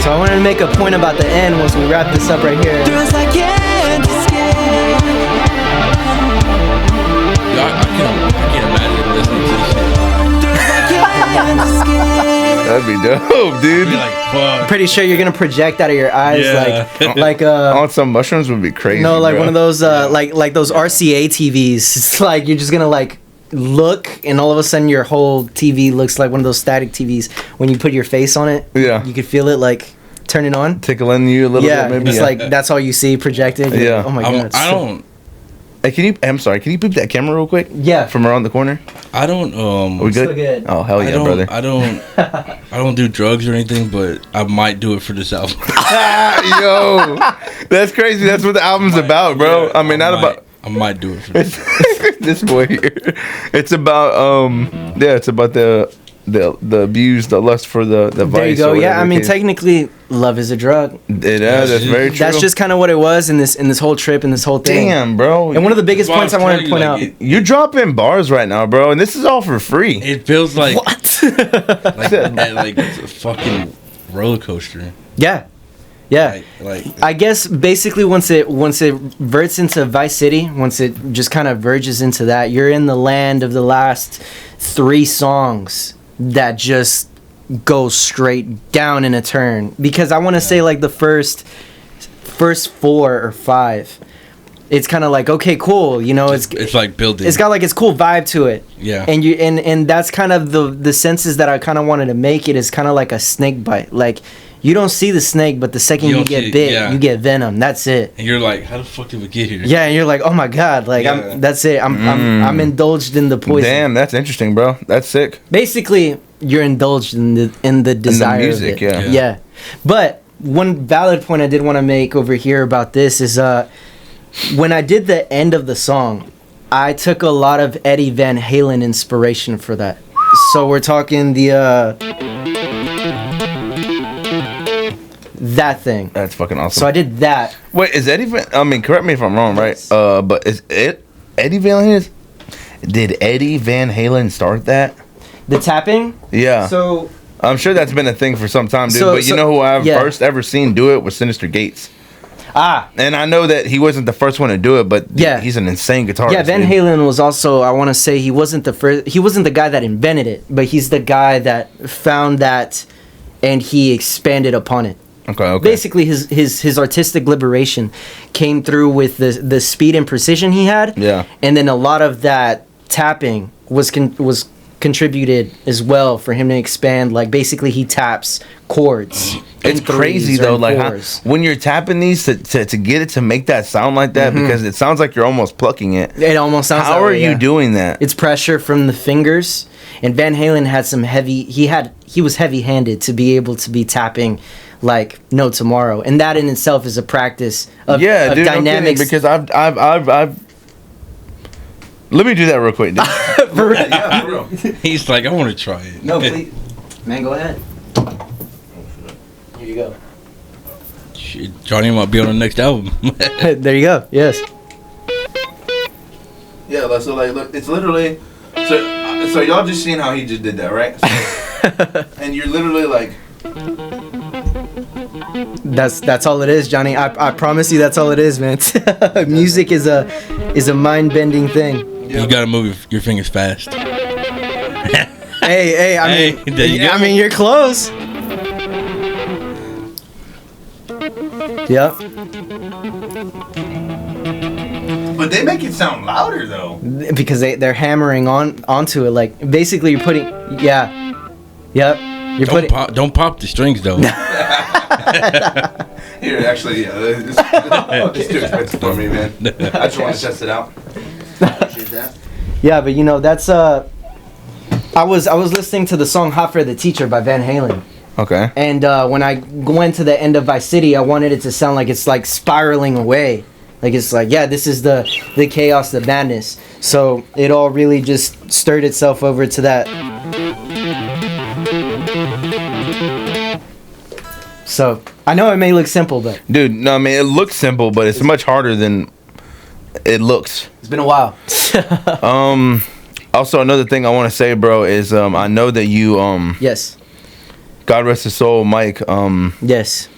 So I wanted to make a point about the end once we wrap this up right here. thrills I can't escape. I can't imagine listening to this shit. Thrills I can't escape. That'd be dope, dude. I'd be like, fuck. Pretty sure you're gonna project out of your eyes Yeah. like On some mushrooms would be crazy. no, like bro. one of those like those RCA TVs. It's like you're just gonna like look and all of a sudden your whole TV looks like one of those static TVs. When you put your face on it, Yeah. you could feel it like turning on. tickling you a little Yeah, bit, maybe. it's like that's all you see projected. You're Yeah. like, oh my god. I don't. Hey, I'm sorry. Can you peep that camera real quick? Yeah. From around the corner. I don't. Are we good? Still good. Oh hell yeah, brother. I don't do drugs or anything, but I might do it for this album. Yo, that's crazy. That's what the album's about, bro. Yeah, I mean, I might do it for this. this boy here. It's about it's about the abuse, the lust for the vice. There you go. or Yeah, whatever I mean, case. technically, love is a drug. That's very true. That's just kind of what it was in this whole trip and this whole thing. damn, bro. And one of the biggest points I wanted to point out. You're dropping bars right now, bro, and this is all for free. It feels like What? like it's a fucking roller coaster. Yeah. Yeah. Like I guess basically once it verts into Vice City, once it just kind of verges into that, you're in the land of the last 3 songs that just go straight down in a turn. Because I want to say like the first 4 or 5, it's kind of like, okay, cool, you know, it's like building. it's got like its cool vibe to it. Yeah. And you and that's kind of the senses that I kind of wanted to make it is kind of like a snake bite. Like you don't see the snake, but the second You you don't get see- bit, yeah. you get venom. That's it. and you're like, how the fuck did we get here? Yeah, and you're like, oh my god, like Yeah. that's it. I'm indulged in the poison. Damn, that's interesting, bro. That's sick. Basically, you're indulged in the desire music, of it. yeah. Yeah. But one valid point I did want to make over here about this is when I did the end of the song, I took a lot of Eddie Van Halen inspiration for that. So we're talking that thing. That's fucking awesome. So I did that. Wait, is Eddie Van... I mean, correct me if I'm wrong, right? Yes. But is it Eddie Van Halen? Did Eddie Van Halen start that? The tapping. Yeah. So I'm sure that's been a thing for some time, dude. So- but you so- know who I've yeah. first ever seen do it was Sinister Gates. ah. And I know that he wasn't the first one to do it, but Yeah. he's an insane guitarist. Yeah, Van dude. Halen was also, I want to say he wasn't the guy that invented it, but he's the guy that found that and he expanded upon it. Okay. Basically his artistic liberation came through with the speed and precision he had. Yeah. And then a lot of that tapping was contributed as well for him to expand. Like basically he taps chords. It's in crazy threes or though, in like how, fours. when you're tapping these to get it to make that sound like that, because it sounds like you're almost plucking it. It almost sounds How that are way, you yeah. doing that? It's pressure from the fingers, and Van Halen had some heavy. He was heavy-handed to be able to be tapping like no tomorrow, and that in itself is a practice of, Yeah, of dude, no kidding, dynamics. because I've. Let me do that real quick, dude. For real. Yeah, for real. He's like, I want to try it. No, please, man, go ahead. Here you go. Shit, Johnny might be on the next album. There you go. Yes. Yeah, so like, look, it's literally. So y'all just seen how he just did that, right? And you're literally like. That's all it is, Johnny. I promise you, that's all it is, man. Music is a mind-bending thing. You gotta move your fingers fast. Hey, I Hey, mean, there you go. I mean, you're close. Yep. But they make it sound louder though. Because they're hammering onto it. Like basically, you're putting. Yeah. Yep. You're putting. Don't pop the strings though. Here, actually, yeah, it's too expensive for me, man. I just want to test it out. Appreciate that. Yeah, but you know that's I was listening to the song "Hot for the Teacher" by Van Halen. Okay. And when I went to the end of Vice City, I wanted it to sound like it's like spiraling away. Like it's like, yeah, this is the chaos, the madness. So it all really just stirred itself over to that. So I know it may look simple, but Dude, no, I mean, it looks simple, but it's much harder than it looks. it's been a while. Also, another thing I want to say, bro, is I know that you, Yes. God rest his soul, Mike, Yes.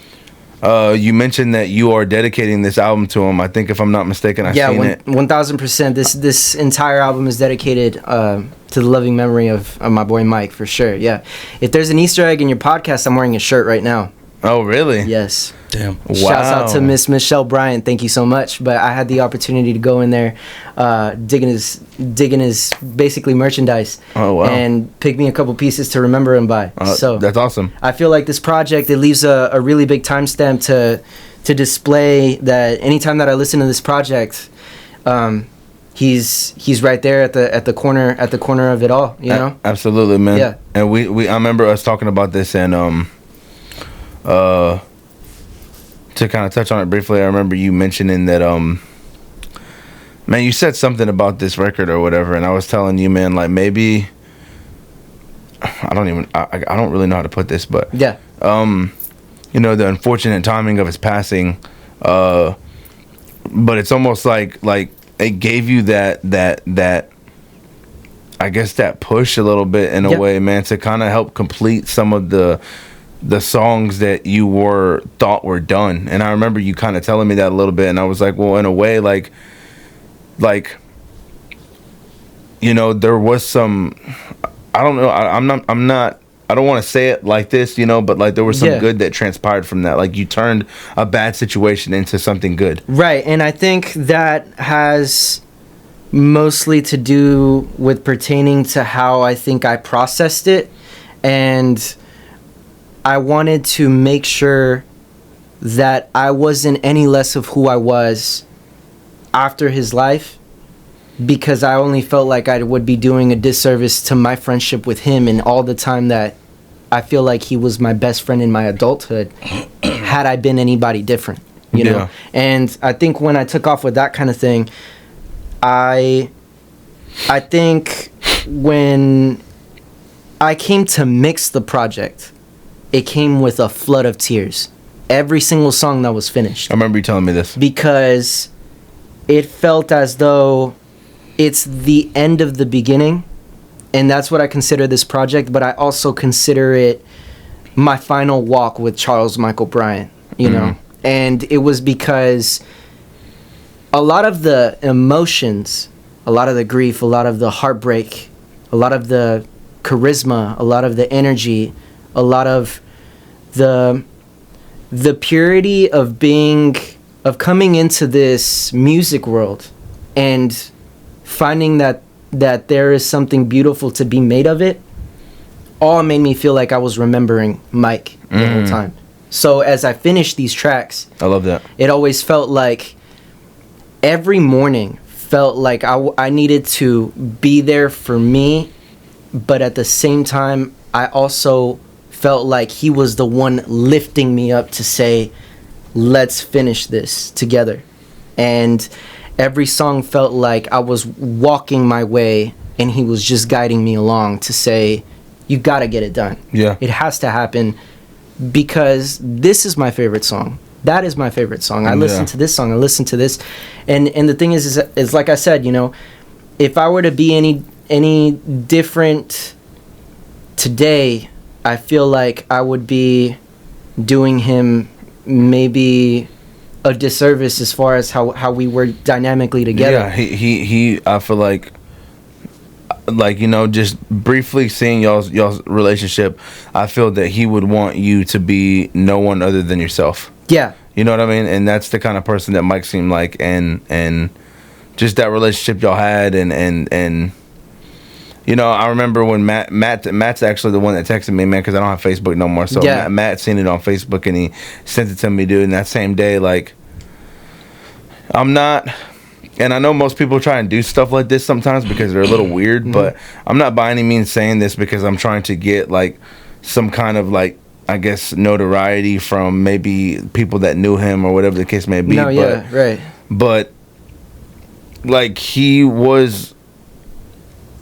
you mentioned that you are dedicating this album to him. I think, if I'm not mistaken, I've seen it. 1000%. This entire album is dedicated to the loving memory of my boy Mike, for sure. Yeah. If there's an Easter egg in your podcast, I'm wearing a shirt right now. Oh, really? Yes. Damn. Shouts out to Miss Michelle Bryant. Thank you so much. But I had the opportunity to go in there, digging his basically merchandise. Oh, wow. And pick me a couple pieces to remember him by. So that's awesome. I feel like this project, it leaves a really big timestamp to display that anytime that I listen to this project, he's right there at the corner of it all, you know. Absolutely, man. Yeah. And we I remember us talking about this, and to kind of touch on it briefly, I remember you mentioning that man, you said something about this record or whatever, and I was telling you, man, like maybe I don't really know how to put this, but Yeah. you know, the unfortunate timing of his passing, but it's almost like it gave you that I guess that push a little bit in a way, man, to kind of help complete some of the songs that you thought were done. And I remember you kind of telling me that a little bit, and I was like, well, in a way, like you know, there was some, I don't know, I'm not I don't want to say it like this, you know, but like there was some good that transpired from that. Like you turned a bad situation into something good. Right. And I think that has mostly to do with pertaining to how I think I processed it. And I wanted to make sure that I wasn't any less of who I was after his life, because I only felt like I would be doing a disservice to my friendship with him and all the time that I feel like he was my best friend in my adulthood had I been anybody different, you know? And I think when I took off with that kind of thing, I think when I came to mix the project, it came with a flood of tears. Every single song that was finished. I remember you telling me this. Because it felt as though it's the end of the beginning, and that's what I consider this project, but I also consider it my final walk with Charles Michael Bryant, you know? And it was because a lot of the emotions, a lot of the grief, a lot of the heartbreak, a lot of the charisma, a lot of the energy, a lot of the purity of coming into this music world and finding that there is something beautiful to be made of it, all made me feel like I was remembering Mike the whole time. So as I finished these tracks, I love that. It always felt like every morning felt like I needed to be there for me, but at the same time, I also felt like he was the one lifting me up to say, let's finish this together. And every song felt like I was walking my way and he was just guiding me along to say, you gotta get it done. Yeah. It has to happen, because this is my favorite song. That is my favorite song. I listen to this song. I listen to this. And the thing is like I said, you know, if I were to be any different today, I feel like I would be doing him maybe a disservice as far as how we were dynamically together. Yeah, he I feel like you know, just briefly seeing y'all's relationship, I feel that he would want you to be no one other than yourself. Yeah. You know what I mean? And that's the kind of person that Mike seemed like, and just that relationship y'all had, and you know, I remember when Matt's actually the one that texted me, man, because I don't have Facebook no more. So Matt seen it on Facebook and he sent it to me, dude. And that same day, like, I'm not, and I know most people try and do stuff like this sometimes because they're a little weird, but I'm not by any means saying this because I'm trying to get like some kind of like, I guess, notoriety from maybe people that knew him or whatever the case may be. No, yeah, right. But like it was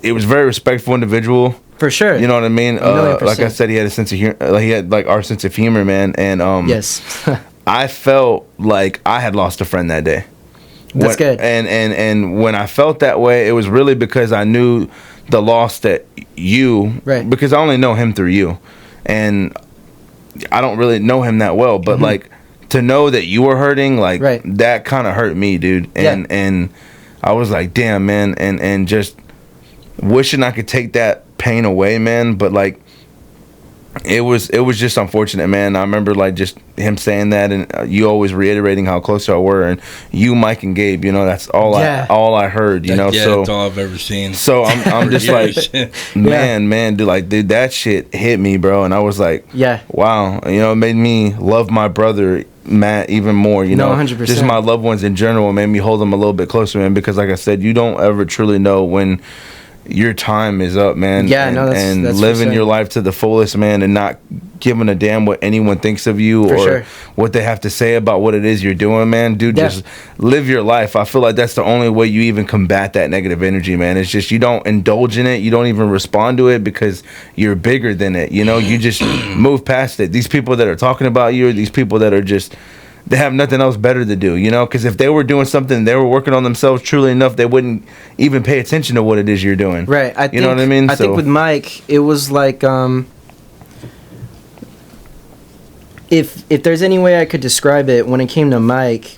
a very respectful individual. For sure. You know what I mean? Like I said, he had a sense of humor. Like he had like our sense of humor, man. And yes. I felt like I had lost a friend that day. That's good. And when I felt that way, it was really because I knew the loss that right. Because I only know him through you, and I don't really know him that well. But like to know that you were hurting, like that kind of hurt me, dude. And I was like, damn, man, and just wishing I could take that pain away, man, but like it was just unfortunate, man. I remember like just him saying that, and you always reiterating how close y'all were, and you, Mike, and Gabe, you know, that's all I heard, you know. Yeah, so that's all I've ever seen. So I'm just like, man, dude, that shit hit me, bro, and I was like, wow, you know, it made me love my brother Matt even more, you No, know. 100%. Just my loved ones in general made me hold them a little bit closer, man, because like I said, you don't ever truly know when your time is up, man. Yeah, and, no, that's and for living sure. your life to the fullest, man, and not giving a damn what anyone thinks of you For or sure. what they have to say about what it is you're doing, man. Dude, Yeah. just live your life. I feel like that's the only way you even combat that negative energy, man. It's just you don't indulge in it. You don't even respond to it because you're bigger than it. You know, you just move past it. These people that are talking about you, or these people that are just, they have nothing else better to do, you know? Because if they were doing something, they were working on themselves truly enough, they wouldn't even pay attention to what it is you're doing. Right. You know what I mean? I think with Mike, it was like, if there's any way I could describe it, when it came to Mike,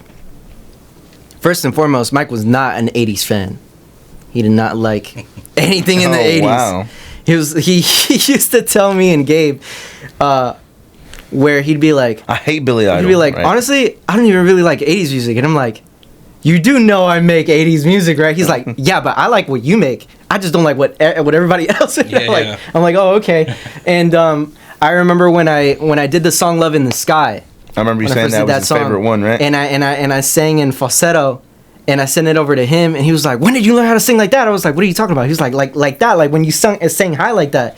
first and foremost, Mike was not an 80s fan. He did not like anything in the 80s. Wow. He used to tell me and Gabe, where he'd be like, I hate Billy Idol. he'd be like, right? honestly, I don't even really like 80s music. And I'm like, you do know I make 80s music, right? He's like, yeah, but I like what you make. I just don't like what everybody else. Yeah. I'm like, oh, okay. And I remember when I did the song "Love in the Sky." I remember you when I saying first that did was his favorite one, right? And I sang in falsetto, and I sent it over to him, and he was like, "When did you learn how to sing like that?" I was like, "What are you talking about?" He was like that, like when you sang high like that.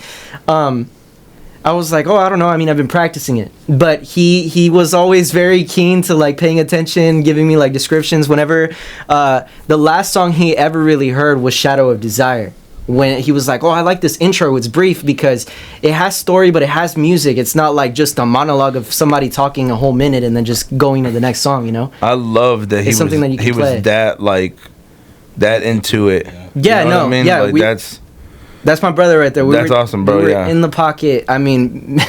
I was like, "Oh, I don't know. I mean, I've been practicing it." But he was always very keen to like paying attention, giving me like descriptions. Whenever the last song he ever really heard was "Shadow of Desire." When he was like, "Oh, I like this intro. It's brief because it has story, but it has music. It's not like just a monologue of somebody talking a whole minute and then just going to the next song, you know?" I love that It's something that you can he play. was that like that into it. Yeah, You know no, what I mean? yeah, Like, that's my brother right there. That's awesome, bro, We were yeah. in the pocket. I mean,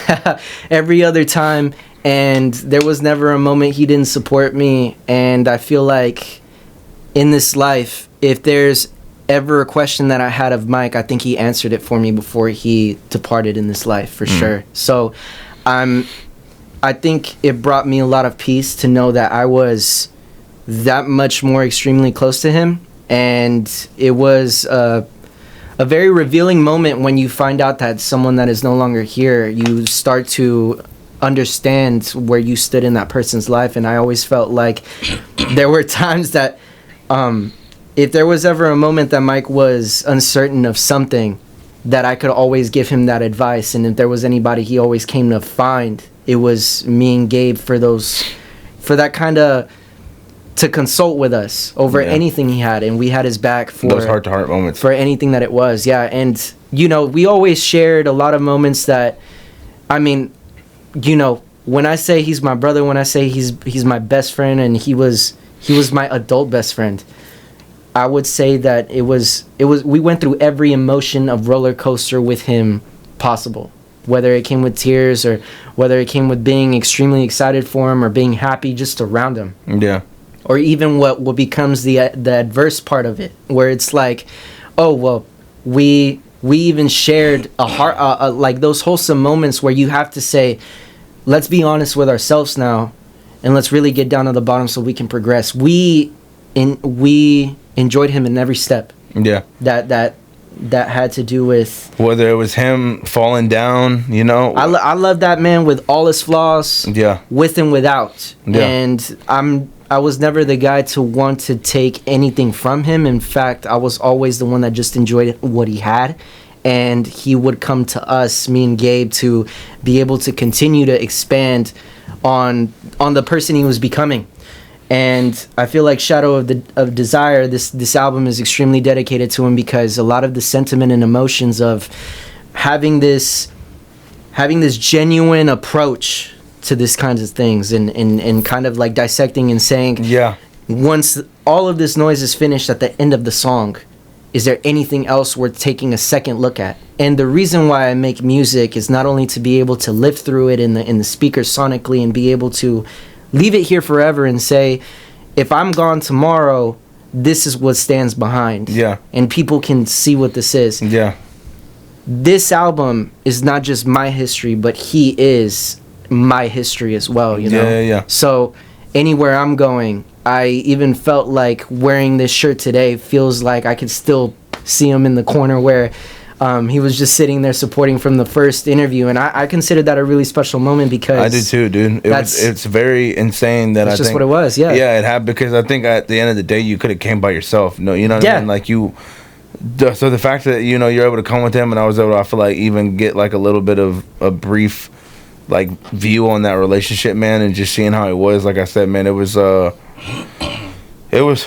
every other time, and there was never a moment he didn't support me. And I feel like in this life, if there's ever a question that I had of Mike, I think he answered it for me before he departed in this life, for sure. So I think it brought me a lot of peace to know that I was that much more extremely close to him. And it was a very revealing moment when you find out that someone that is no longer here, you start to understand where you stood in that person's life. And I always felt like there were times that if there was ever a moment that Mike was uncertain of something, that I could always give him that advice. And if there was anybody he always came to find, it was me and Gabe for that kind of, to consult with us over anything he had. And we had his back for those heart-to-heart moments. for anything that it was. Yeah. And, you know, we always shared a lot of moments that, I mean, you know, when I say he's my brother, when I say he's my best friend, and he was my adult best friend, I would say that it was we went through every emotion of roller coaster with him possible, whether it came with tears or whether it came with being extremely excited for him or being happy just around him. Yeah. Or even what becomes the adverse part of it, where it's like, oh well, we even shared a heart, like those wholesome moments where you have to say, let's be honest with ourselves now, and let's really get down to the bottom so we can progress. We enjoyed him in every step. Yeah. That had to do with, Whether it was him falling down, you know. I love that man with all his flaws, Yeah. with and without. Yeah. And I was never the guy to want to take anything from him. In fact, I was always the one that just enjoyed what he had. And he would come to us, me and Gabe, to be able to continue to expand on the person he was becoming. And I feel like Shadow of Desire, this album is extremely dedicated to him, because a lot of the sentiment and emotions of having this genuine approach to these kinds of things, and kind of like dissecting and saying, Yeah. once all of this noise is finished at the end of the song, is there anything else worth taking a second look at? And the reason why I make music is not only to be able to live through it in the speakers sonically and be able to leave it here forever and say, if I'm gone tomorrow, this is what stands behind. Yeah. And people can see what this is. Yeah. This album is not just my history, but he is my history as well, you know? Yeah. So anywhere I'm going, I even felt like wearing this shirt today feels like I could still see him in the corner where He was just sitting there supporting from the first interview, and I considered that a really special moment because I did too, dude. It's very insane that that's I just think, what it was. Yeah, yeah, it happened because I think at the end of the day you could have came by yourself. No, you know what I mean? Like so the fact that you're able to come with him, and I was able to, I feel like, even get like a little bit of a brief like view on that relationship, man, and just seeing how it was. Like I said, man, it was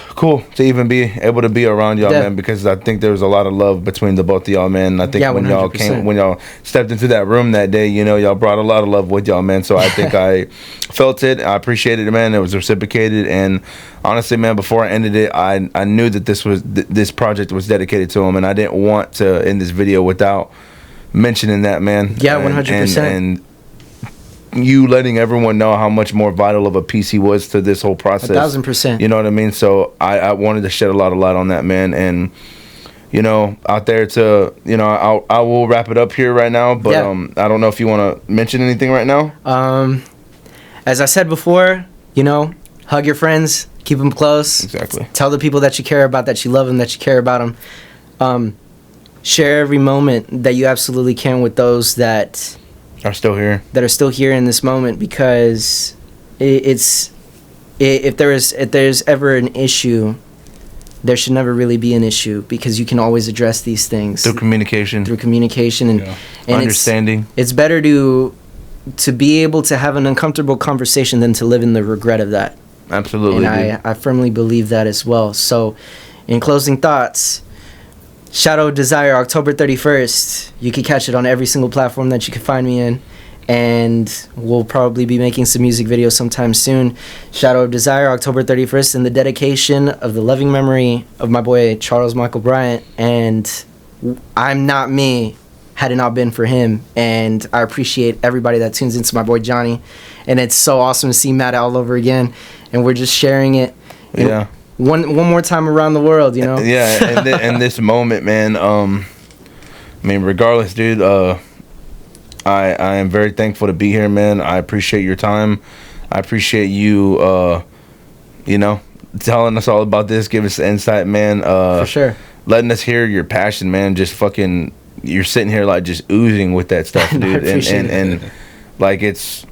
cool to even be able to be around y'all, man, because I think there was a lot of love between the both of y'all, man. And I think when 100%. when y'all stepped into that room that day, y'all brought a lot of love with y'all, man. So I think I felt it. I appreciated it, man. It was reciprocated. And honestly, man, before I ended it, I knew that this project was dedicated to him, and I didn't want to end this video without mentioning that, man. Yeah, 100%. And you letting everyone know how much more vital of a piece he was to this whole process. 1,000%. You know what I mean? So I wanted to shed a lot of light on that, man. And out there to I will wrap it up here right now. But I don't know if you want to mention anything right now. As I said before, hug your friends, keep them close. Exactly. Tell the people that you care about, that you love them, that you care about them. Share every moment that you absolutely can with those that are still here in this moment, because if there's ever an issue, there should never really be an issue, because you can always address these things through communication and understanding. It's better to be able to have an uncomfortable conversation than to live in the regret of that. Absolutely. And I firmly believe that as well. So in closing thoughts, Shadow of Desire, October 31st. You can catch it on every single platform that you can find me in. And we'll probably be making some music videos sometime soon. Shadow of Desire, October 31st, in the dedication of the loving memory of my boy Charles Michael Bryant. And I'm not me had it not been for him. And I appreciate everybody that tunes into my boy Johnny. And it's so awesome to see Matt all over again. And we're just sharing it. Yeah. One more time around the world, Yeah, and this moment, man. Regardless, dude. I am very thankful to be here, man. I appreciate your time. I appreciate you, telling us all about this, give us the insight, man. For sure. Letting us hear your passion, man. Just fucking, you're sitting here like just oozing with that stuff, dude. and like it's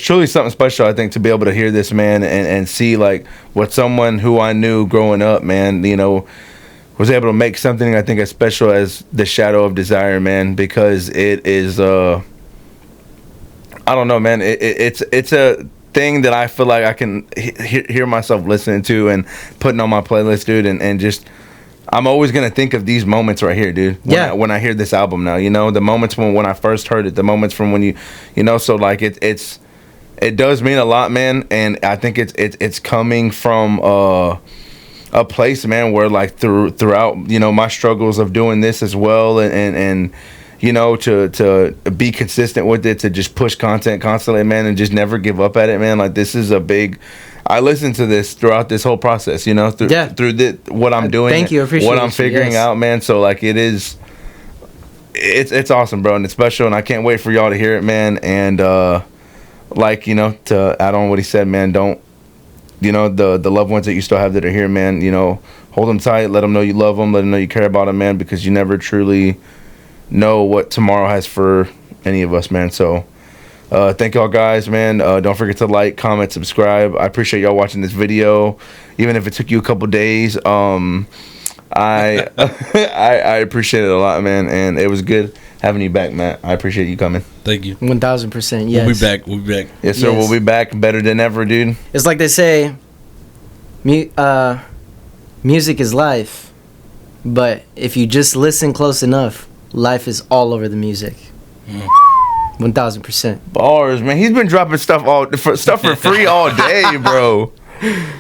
truly something special, I think, to be able to hear this, man, and see like what someone who I knew growing up, man, was able to make something I think as special as the Shadow of Desire, man, because it is I don't know, man, it's a thing that I feel like I can hear myself listening to and putting on my playlist, dude, and just I'm always gonna think of these moments right here, dude. When I hear this album now, the moments when I first heard it, the moments from when so like it does mean a lot, man, and I think it's coming from a place, man, where like throughout my struggles of doing this as well, and to be consistent with it, to just push content constantly, man, and just never give up at it, man. Like this is a big. I listened to this throughout this whole process, through what I'm doing, thank you, appreciate what I'm figuring out, man. So like it's awesome, bro, and it's special, and I can't wait for y'all to hear it, man. And to add on what he said, man, don't, the loved ones that you still have that are here, man, hold them tight, let them know you love them, let them know you care about them, man, because you never truly know what tomorrow has for any of us, man. So thank y'all guys, man. Don't forget to like, comment, subscribe. I appreciate y'all watching this video, even if it took you a couple days. I appreciate it a lot, man, and it was good having you back, Matt. I appreciate you coming. Thank you. 1,000%. Yes. We'll be back. Yes, sir. We'll be back better than ever, dude. It's like they say, music is life, but if you just listen close enough, life is all over the music. 1,000%. Bars, man. He's been dropping stuff for free all day, bro.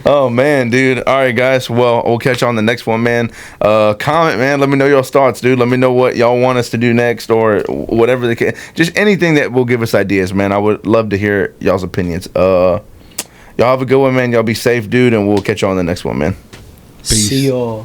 Oh man, dude. All right, guys. Well, we'll catch you on the next one, man. Comment, man. Let me know your thoughts, dude. Let me know what y'all want us to do next, or whatever just anything that will give us ideas, man. I would love to hear y'all's opinions. Y'all have a good one, man. Y'all be safe, dude, and we'll catch you on the next one, man. Peace. See y'all.